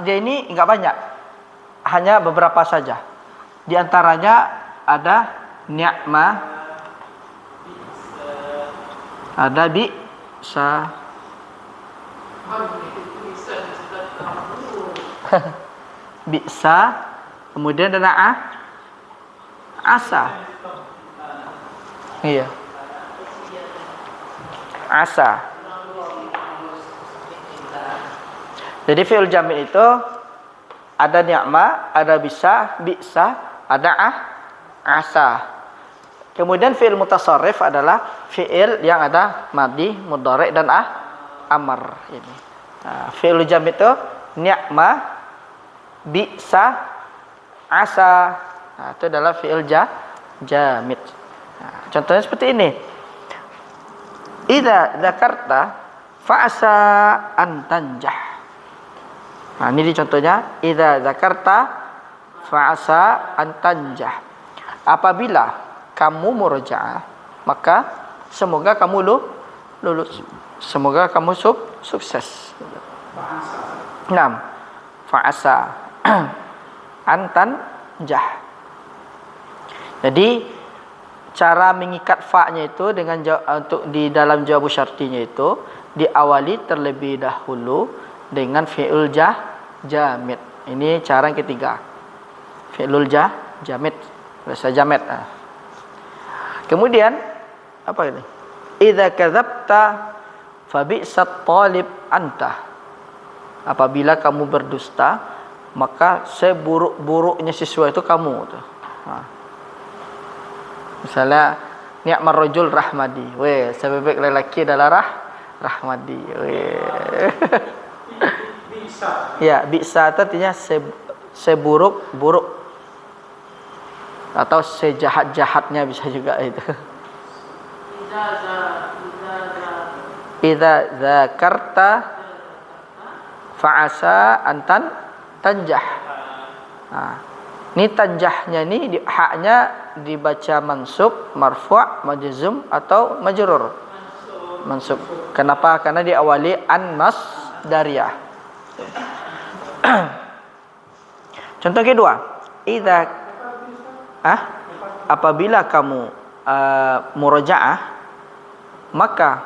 Dia ini enggak banyak. Hanya beberapa saja. Di antaranya ada ni'mah, ada bisa, bisa, kemudian ada asa. Iya. Asa. Jadi fi'il jamid itu ada ni'mah, ada bisa, ada asa. Kemudian fi'il mutasarrif adalah fi'il yang ada madhi, mudhari dan amr ini. Fi'il jamid itu ni'mah, bisa, asa. Itu adalah fi'il jamid. Contohnya seperti ini. Idza dzakarta fa'asa an tanjah. Ini contohnya idza dzakarta fa'asa an tanjah. Apabila kamu murojaah, maka semoga kamu lulus. Semoga kamu sukses. 6. Fa'asa an tanjah. Jadi cara mengikat fa-nya itu dengan untuk di dalam jawab syartinya itu diawali terlebih dahulu dengan fi'il jamid. Ini cara yang ketiga. Fi'il jamid, bahasa jamid. Kemudian apa ini? idza kadzabta fa bi'sat talib anta. Apabila kamu berdusta, maka seburuk-buruknya siswa itu kamu tuh. Misalnya ni'mar rajul rahmadi. Weh, sebaik lelaki adalah rahmadi. Weh. Ya, bisa artinya seburuk-buruk atau sejahat-jahatnya bisa juga itu. Idza dzakarta fa'asa antan tanjah. Nah, ini tanjahnya ini haknya dibaca mansub, marfu', majzum atau majrur. Mansub. Kenapa? Karena diawali an masdariyah. Contoh kedua, idza apabila kamu murojaah, maka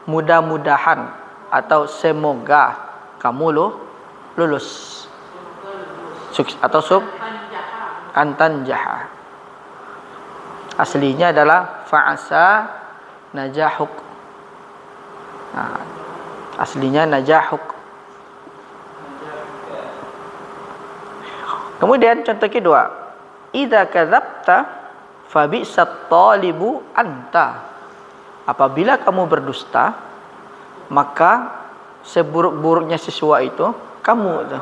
mudah-mudahan atau semoga kamu lulus. Atau antan jaha. Aslinya adalah fa'asa najahuk. Nah, aslinya najahuk. Kemudian contoh kedua, idza kadzabta fa bi'sat talibu anta. Apabila kamu berdusta, maka seburuk-buruknya siswa itu kamu itu.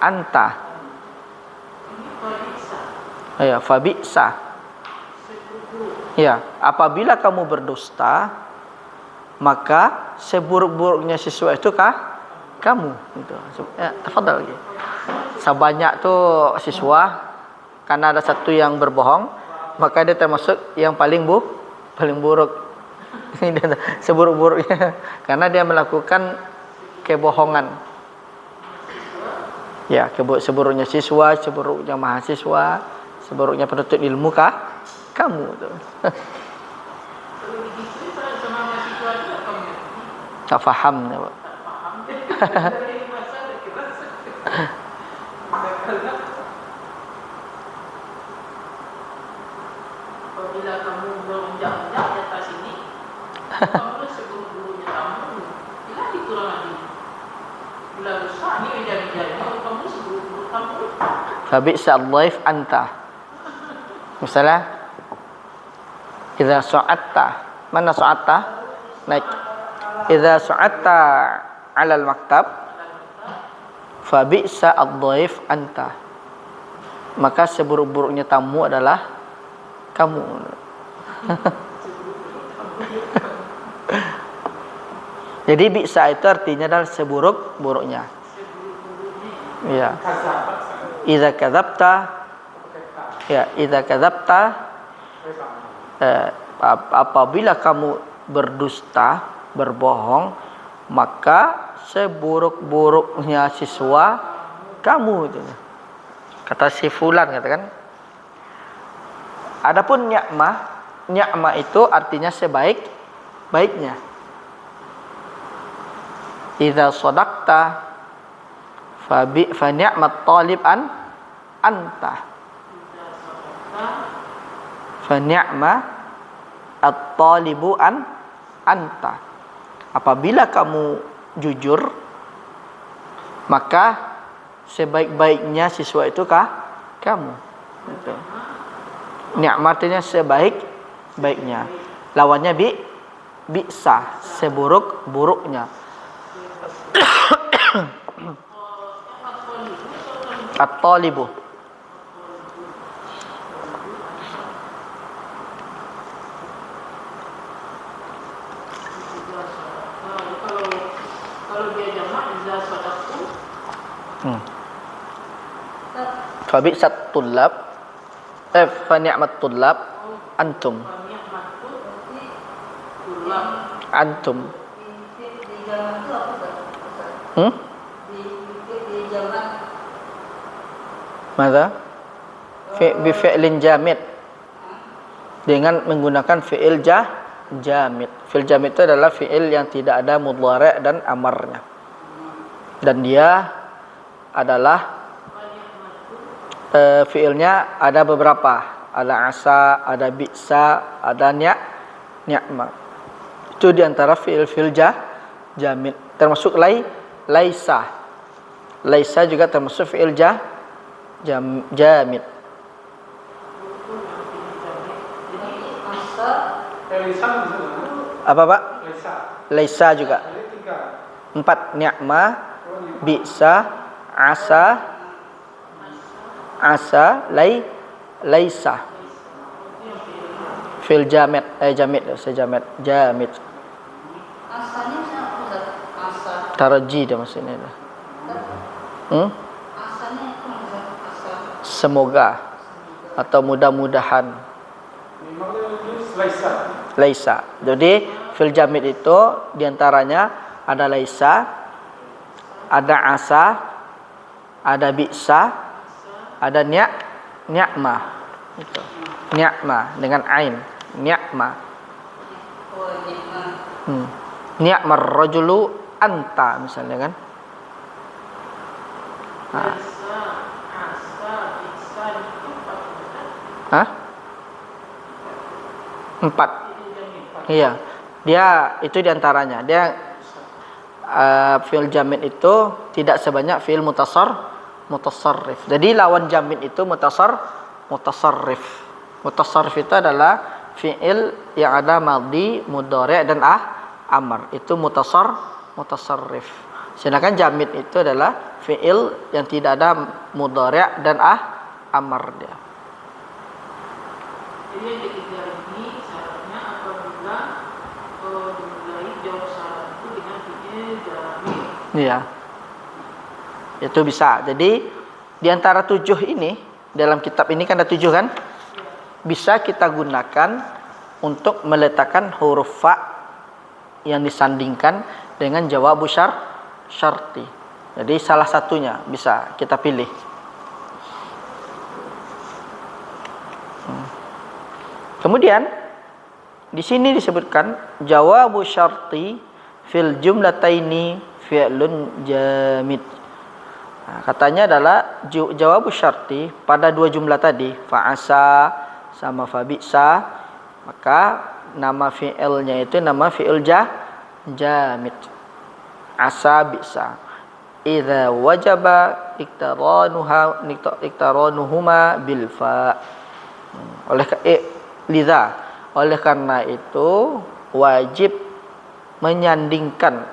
Anta. Ya, fabi'sa. Ya, apabila kamu berdusta, maka seburuk-buruknya siswa itu kamu gitu. Ya, tafadhal lagi. Sebanyak tuh siswa, karena ada satu yang berbohong, maka dia termasuk yang paling buruk. Seburuk-buruknya karena dia melakukan kebohongan. Ya, seburuknya siswa, seburuknya mahasiswa, seburuknya penuntut ilmu kamu tuh. Tak faham ya, Pak. Apabila kamu beronjak-onjak di atas ini, kamu seburuk-buruknya kamu, bila dikurang lagi. Bila besar ni meja-meja ini, kamu seburuk-buruk kamu. Fabi'sa al-dhaif anta. Misalnya, idza su'atta, mana su'atta? Naik. Idza su'atta 'ala al-maktab, fabi'sa al-dhaif anta. Maka seburuk-buruknya tamu adalah kamu. Jadi bi'sa itu artinya adalah seburuk-buruknya. Iya. Idza kadzabta, ya, idza kadzabta, apabila kamu berdusta, berbohong, maka seburuk-buruknya siswa kamu itu. Kata si fulan katakan. Adapun ni'mah itu artinya sebaik-baiknya. Idza shadaqta fa ni'mat talib anta. Fa ni'ma at-talibu anta. Apabila kamu jujur, maka sebaik-baiknya siswa itu kamu. Gitu. Ni'matnya sebaik-baiknya. Lawannya bi'sa, seburuk-buruknya. At-talibu. Kalau dia jamak, idza sadaqtu. Fa bi'sat tullab. Fa ni'mat tullab antum. Antum. Mada? Bi fi'lin jamid. Dengan menggunakan fi'il jamid. Fi'il jamid itu adalah fi'il yang tidak ada mudhari' dan amarnya. Dan dia adalah fi'ilnya ada beberapa. ada asa, ada bi'sa, ada ni'ma. Itu diantara fi'il jamid. Termasuk laisa. Laisa juga termasuk fi'il jamid. Apa Pak? Laisa juga. 4 ni'ma, bi'sa, asa, laisa. Fil jamid, jamid. Asalnya apa Ustaz? Asa. Taraji dia maksudnya. Asalnya itu Ustaz. Asa. Semoga atau mudah-mudahan. Laisa. Jadi fil jamid itu diantaranya ada laisa, ada asa, ada bi'sa, ada ni'ma. Itu. Ni'ma dengan ain. Ni'ma. Oh, ni'ma. Ni'mar rajulu anta misalnya kan. Laisa, asa, bisa, itu 4. Hah? 4. Iya. Dia itu diantaranya. Dia fi'il jamid itu tidak sebanyak fi'il mutasarrif. Jadi lawan jamid itu mutasarrif. Mutasarrif itu adalah fi'il yang ada madhi, mudhari' dan amr. Itu mutasarrif. Sedangkan jamid itu adalah fi'il yang tidak ada mudhari' dan amr dia. Jadi yang ketiga ini syaratnya apabila dimulai jawab syarat itu dengan fi'il jamid. Iya. Itu bisa. Jadi di antara 7 ini, dalam kitab ini kan ada 7 kan? Bisa kita gunakan untuk meletakkan huruf fa yang disandingkan dengan jawabu syarti. Jadi salah satunya bisa kita pilih. Kemudian di sini disebutkan jawabu syarti fil jumlataini fi'lun jamid. Nah, katanya adalah jawabu syarti pada 2 jumlah tadi, fa'asa sama fa'bi'sa, maka nama fi'ilnya itu nama fi'il jamid. Asa bi'sa. Idza wajaba iktaranuhuma bil fa. Oleh karena itu wajib menyandingkan,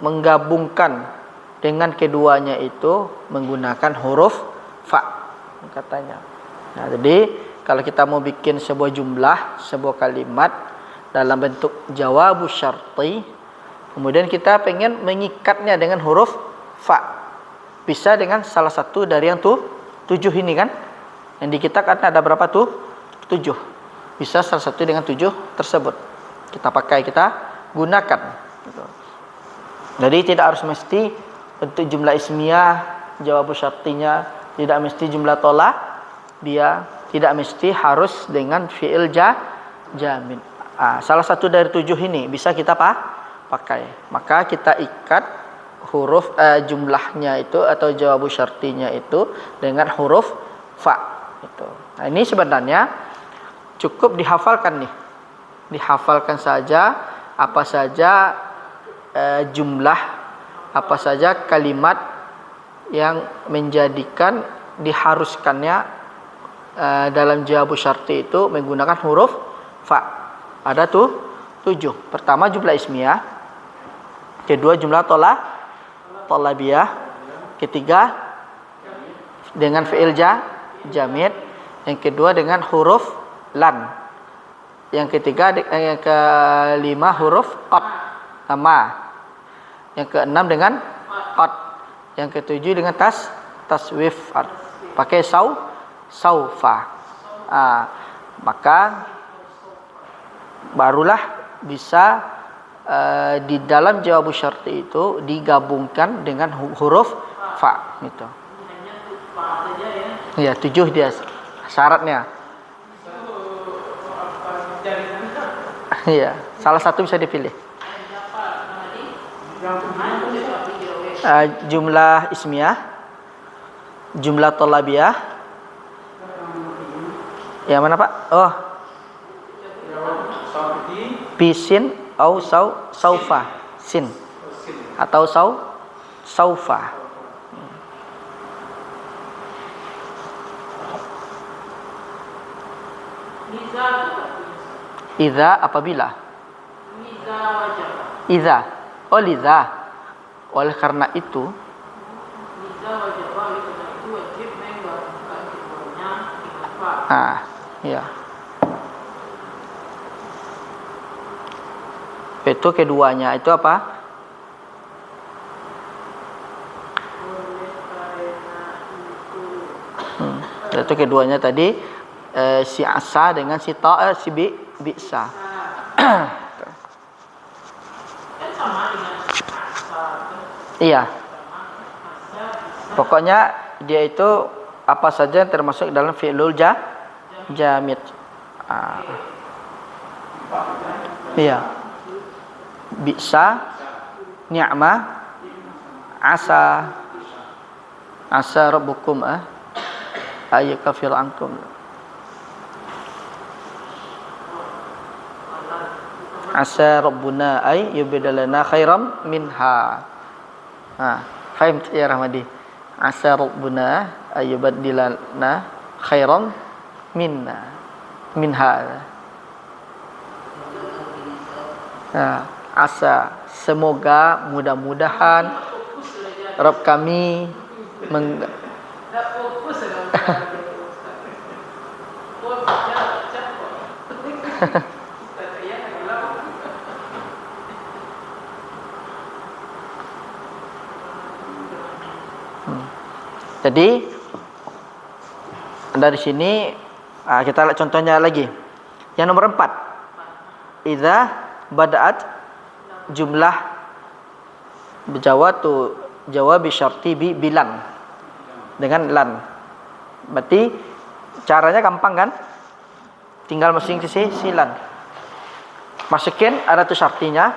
menggabungkan dengan keduanya itu menggunakan huruf fa katanya. Nah, jadi kalau kita mau bikin sebuah jumlah, sebuah kalimat dalam bentuk jawabu syarti, kemudian kita pengen mengikatnya dengan huruf fa, bisa dengan salah satu dari yang 7 ini kan. Yang di kita kan ada berapa tuh? 7. Bisa salah satu dengan 7 tersebut. Kita pakai, kita gunakan. Jadi tidak harus mesti bentuk jumlah ismiyah, jawabu syartinya, tidak mesti jumlah tolak, dia tidak mesti harus dengan fi'il jamid. Salah satu dari 7 ini bisa kita pakai. Maka kita ikat huruf jumlahnya itu atau jawabu syartinya itu dengan huruf fa itu. Nah, ini sebenarnya cukup dihafalkan nih. Dihafalkan saja apa saja jumlah, apa saja kalimat yang menjadikan diharuskannya dalam jawabu syarti itu menggunakan huruf fa. Ada tuh 7. Pertama jumlah ismiyah, kedua jumlah tolabiyah, ketiga dengan fi'il jamid, yang kedua dengan huruf lan, yang ketiga yang kelima huruf qad nama, yang keenam dengan qad, yang ketujuh dengan taswif pakai saufa. Maka barulah bisa di dalam jawabu syarti itu digabungkan dengan huruf fa gitu. Hanya fa saja Ya, ya. 7 dia syaratnya. Iya, salah satu bisa dipilih. Jumlah ismiyah, jumlah tolabiyah, Yang mana Pak? Oh, bisin au saufa. Sin atau saufa. Liza itu Idza apabila. Liza wajib. Idza. Oh, liza. Oleh karena itu, Liza wajib oleh karena itu wajib menggabungkan keduanya dengan fa. ya. Itu keduanya itu apa? Oleh karena itu Itu keduanya tadi si asa dengan si si bisa. kan sama dengan asa. Iya. Pokoknya dia itu apa saja yang termasuk dalam fi'lul jamid. Iya. Bisa, ni'mah, asa rabbukum ayyukafir ankum. Asa rabbuna ay yubdilana khairam minha. Fahim ya Rahmadi? Asa rabbuna ay yubdilana khairam minha. Asa, semoga, mudah-mudahan Rabb kami Tak fokus dengan kita baca kita kayak bilang Jadi dari sini kita lihat contohnya lagi. Yang nomor 4. Idza bada'at jumlah jawab syarti bilan dengan lan. Berarti caranya gampang kan? Tinggal masukin si lan. Masukin ada tuh syartinya.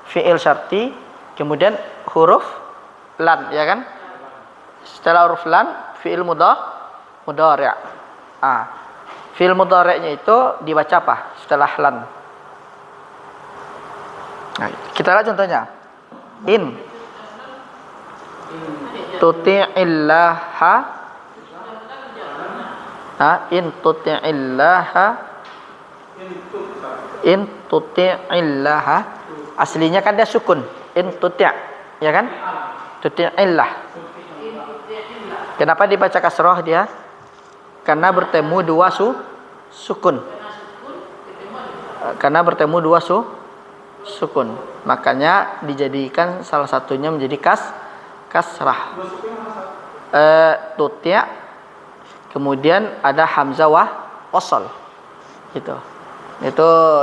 Fi'il syarti, kemudian huruf lan, ya kan? Setelah huruf lan, fi'il mudhari'. Fi'il mudhari'nya itu dibaca apa? Setelah lan. Nah, kita lihat contohnya. In tuti'illaha in tuti'illaha aslinya kan dia sukun. In tuti', ya kan? Tuti'illah. Kenapa dibaca kasroh dia? Karena bertemu dua sukun. Karena bertemu dua sukun. Makanya dijadikan salah satunya menjadi kasrah. Tuti', kemudian ada hamzah wasal. Gitu. Itu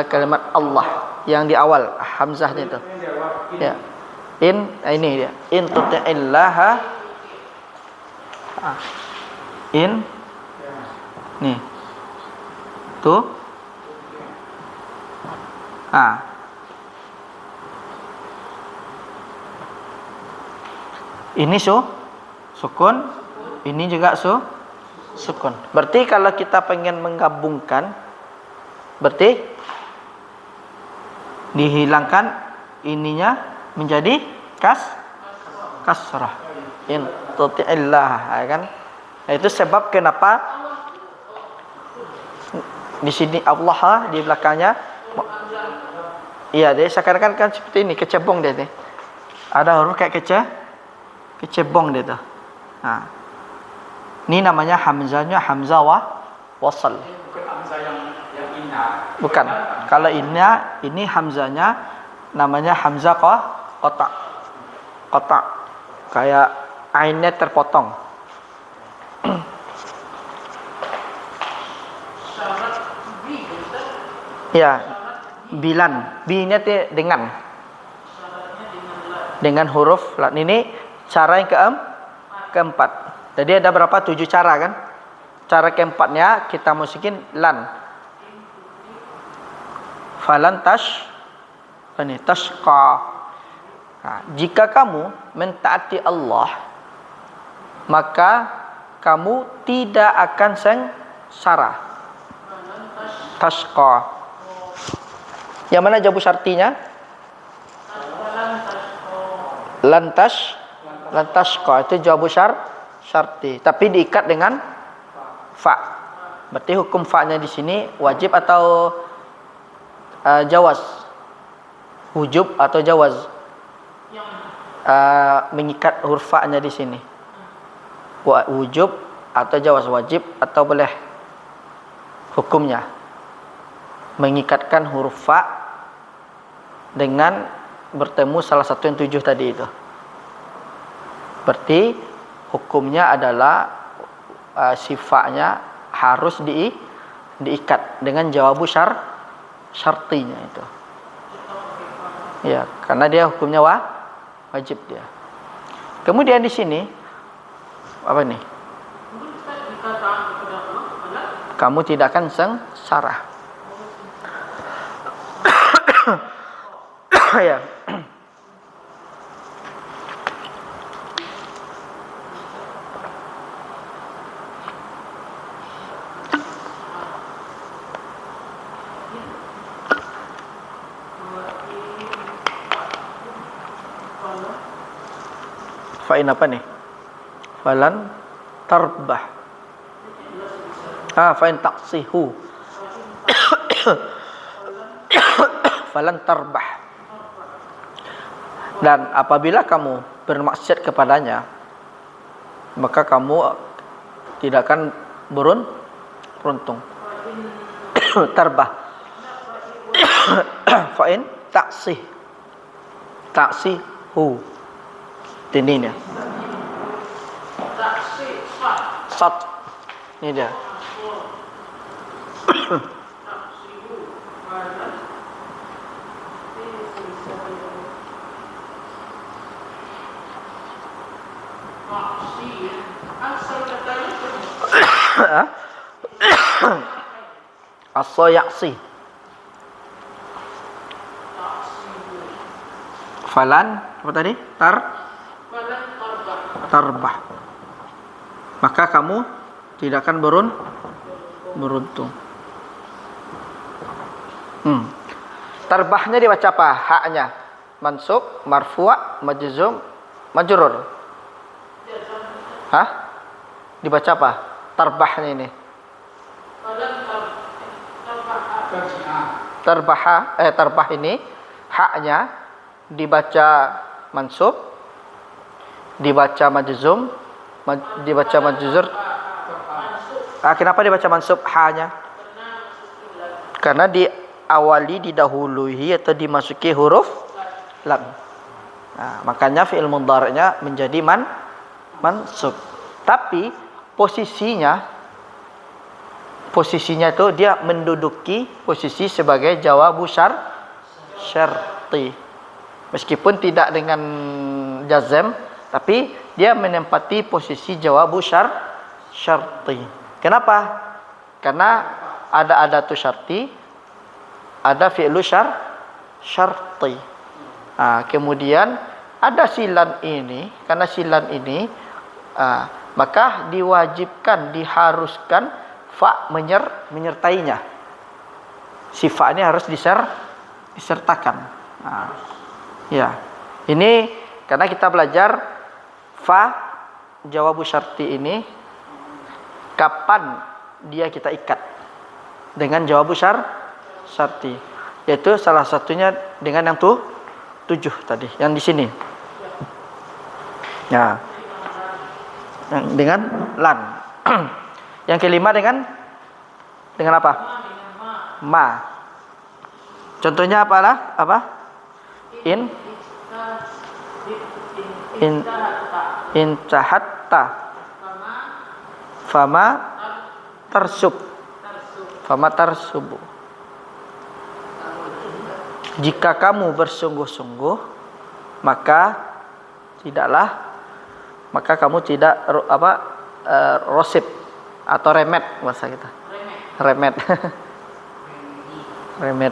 kalimat Allah yang di awal hamzahnya itu. Ya. Ini dia. In tuti'illaha. In nih. Tuh. Ini sukun, ini juga sukun. Berarti kalau kita pengen menggabungkan, berarti dihilangkan ininya menjadi kasrah. In tuti'illah, ya kan? Nah, itu sebab kenapa di sini Allah di belakangnya. Iya, dia seakan-akan kan seperti ini, kecebong dia nih. Ada huruf kayak kecebong dia tuh. Nah. Ini namanya hamzahnya hamzah wasal. Bukan hamzah yang inna. Bukan. Kalau inna, ini hamzahnya namanya hamzah qata'. Qata'. Kayak ainnya terpotong. syarat bi Ya, bilan. Bi-nya dengan huruf lam. Ini cara yang keempat. Jadi ada berapa? 7 cara kan? Cara keempatnya kita masukin lan. Falan tashqa. Jika kamu mentaati Allah, maka kamu tidak akan sengsara. Tashqa. Yang mana jawabu syartinya? Lantashqa itu jawabu syarti, tapi diikat dengan fa. Berarti hukum fa-nya di sini wajib atau jawaz? Wujub atau jawaz? Mengikat huruf fa-nya di sini. Wujub atau jawaz, wajib atau boleh? Hukumnya mengikatkan huruf fa dengan bertemu salah satu yang 7 tadi itu. Berarti hukumnya adalah sifatnya harus diikat dengan jawabu syartinya itu. Ya, karena dia hukumnya wajib dia. Kemudian di sini apa nih? Kamu tidak akan sengsara. Ya. Fa'in apa nih? Falan tarbah. Fa'in taqsihu. Falan tarbah. Dan apabila kamu bermaksiat kepadanya, maka kamu tidak akan beruntung. Tarbah. Fa'in taqsihu. Ini dia. Sat. Ini dia. As-sayaksi. Falan apa tadi? Tarbah. Maka kamu tidak akan beruntung. Tarbahnya dibaca apa? Haknya mansub, marfu', majzum, majrur. Dibaca apa? Tarbahnya ini. Tarbah ini haknya dibaca mansub, dibaca majzum, dibaca majzur. Kenapa dibaca mansub hanya? Karena diawali, didahului atau dimasuki huruf lam. Makanya fi'il mudhari'nya menjadi mansub. Tapi posisinya itu dia menduduki posisi sebagai jawabu syarti. Meskipun tidak dengan jazm, tapi dia menempati posisi jawabu syarti. Kenapa? Karena ada adatu syarti, ada fi'lu syarti. Kemudian ada silan ini, karena silan ini maka diwajibkan, diharuskan fa menyertainya. Sifatnya harus disertakan. Ya. Ini karena kita belajar fa jawabu syarti ini kapan dia kita ikat dengan jawabu syarti, yaitu salah satunya dengan yang 7 tadi, yang di sini. Ya. Yang dengan lan. Yang kelima dengan apa? Ma. Contohnya apa? Intahatta. Fama tarsubu. Jika kamu bersungguh-sungguh, maka kamu tidak rosib atau remet bahasa kita. Remet. Remet.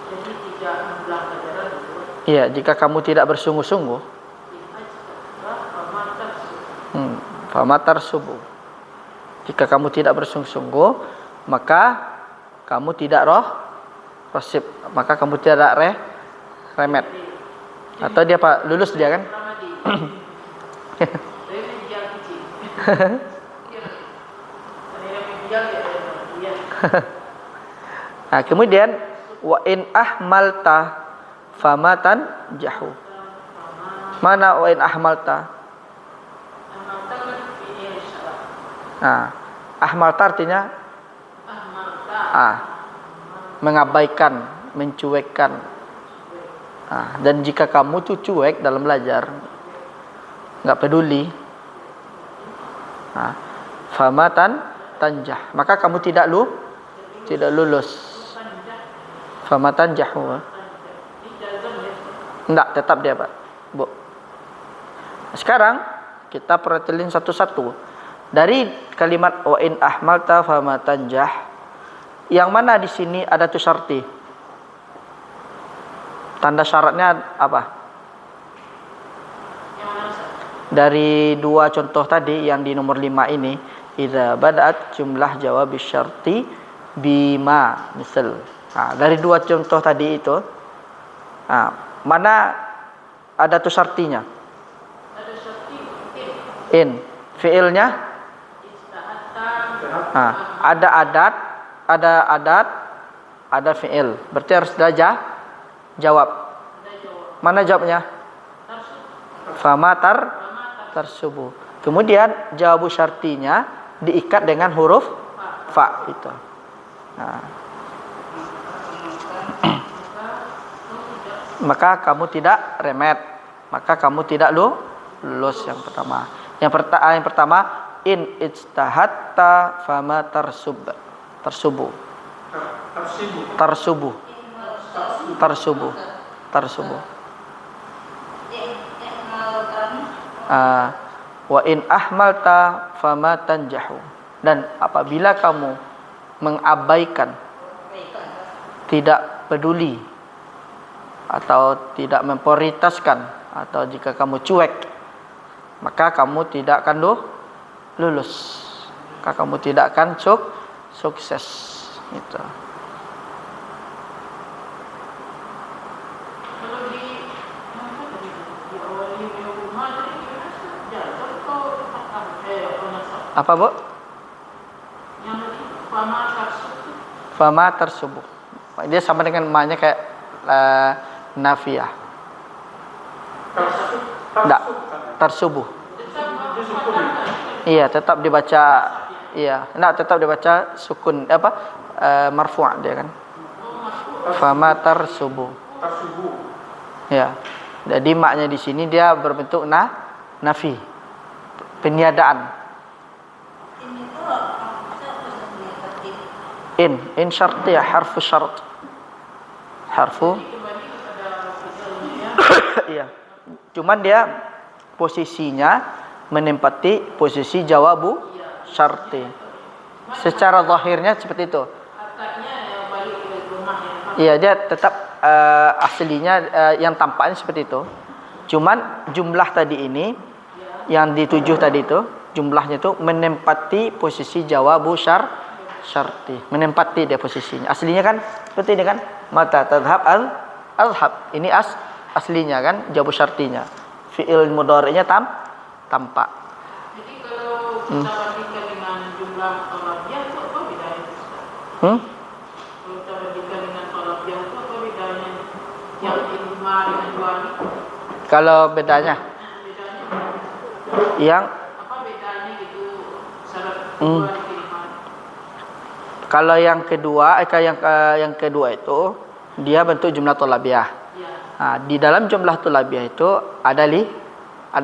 Jadi tidak mengulang pelajaran itu. Iya, jika kamu tidak bersungguh-sungguh, Fama tarsubu. Jika kamu tidak bersungguh-sungguh, maka kamu tidak rosib, maka kamu tidak remet. Atau dia Pak lulus dia kan? Ramadi. Remedial kecil. Remedial ya. Iya. Nah, kemudian wa in ahmalta famatan jahu. Mana wa in ahmalta? Ahmalta kan fi'il syarat. Nah, ahmalta artinya Ahmalta. mengabaikan, mencuekkan. Dan jika kamu tuh cuek dalam belajar, nggak peduli, famatan tanjah, maka kamu tidak lulus. Famatan jahu. Enggak, tetap dia Pak, Bu. Sekarang kita perhatiin satu-satu. Dari kalimat wa in ahmalta famatan jah, yang mana di sini ada tu syarti? Tanda syaratnya apa? Dari dua contoh tadi yang di nomor 5 ini, idza bada'at jumlah jawab syarti bima misal. Dari dua contoh tadi itu, mana ada tu syartinya? Ada syarti In. Fiilnya? Ada adat, ada fiil. Berarti harus ada jawab. Mana jawabnya? Fama tarsubu. Kemudian jawabu syartinya diikat dengan huruf fa itu. Maka kamu tidak remet, maka kamu tidak lulus yang pertama. Yang pertama in ijtahatta fama tarsubu. Wa in ahmalta fama tanjahu. Dan apabila kamu mengabaikan, tidak peduli, atau tidak memprioritaskan, atau jika kamu cuek, maka kamu tidak akan lulus, maka kamu tidak akan sukses. Itu. kalau di awali rumah jalan Apa Bu? yang fama tarsubu. Fama tarsubu. Dia sama dengan ma-nya kayak nafiyah. Enggak, tarsubu. Iya, tetap dibaca. Iya, enggak, tetap dibaca sukun marfu' dia kan. Fama tarsubu. Ya. Jadi maknya di sini dia berbentuk nafi. Peniadaan. Ini tuh In syartiyah, harfu syarat. Harfu. Iya. Cuman dia posisinya menempati posisi jawabu syarti. Secara zahirnya seperti itu. Akadnya yang balik ke rumah yang Iya, dia tetap aslinya yang tampaknya seperti itu. Cuman jumlah tadi ini yang dituju tadi itu, jumlahnya itu menempati posisi jawabu syarti. Menempati dia posisinya. Aslinya kan seperti ini kan. Mata tadhhab al-azhab. Ini aslinya kan jawabu syartinya. Fi'il mudhari'nya tampak. Jadi kalau kita bandingkan dengan jumlah tolabiyah itu apa bedanya? Kalau kita bandingkan dengan tolabiyah itu apa bedanya? Yang lima dengan dua ini? Kalau bedanya Bedanya yang apa bedanya gitu? Syarat kedua diterima. kalau yang kedua itu dia bentuk jumlah tolabiyah. Ya. Di dalam jumlah tolabiyah itu ada 5.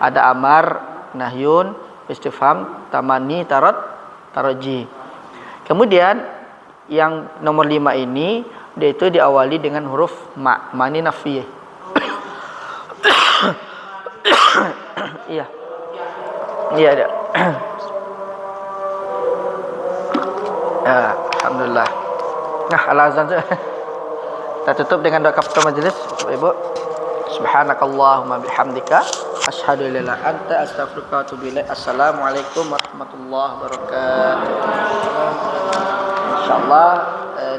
Ada amar, nahyun, istifham, tamani, taraji. Kemudian yang nomor 5 ini dia itu diawali dengan huruf ma. Ma ini nafiyah. Iya. Iya ada. Alhamdulillah. Nah, al-azan tu. Kita tutup dengan doa kafaratul majlis, Bapak Ibu. Subhanakallahumma bihamdika asyhadu an la ilaha illa anta astaghfiruka wa atubu ilaik. Assalamualaikum warahmatullahi wabarakatuh. Insyaallah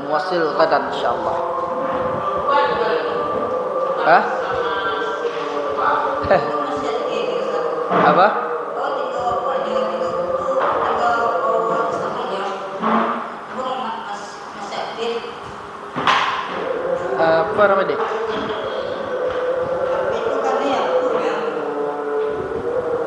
nuwasil qadan insyaallah. Hah? Apa? Apa nama dia?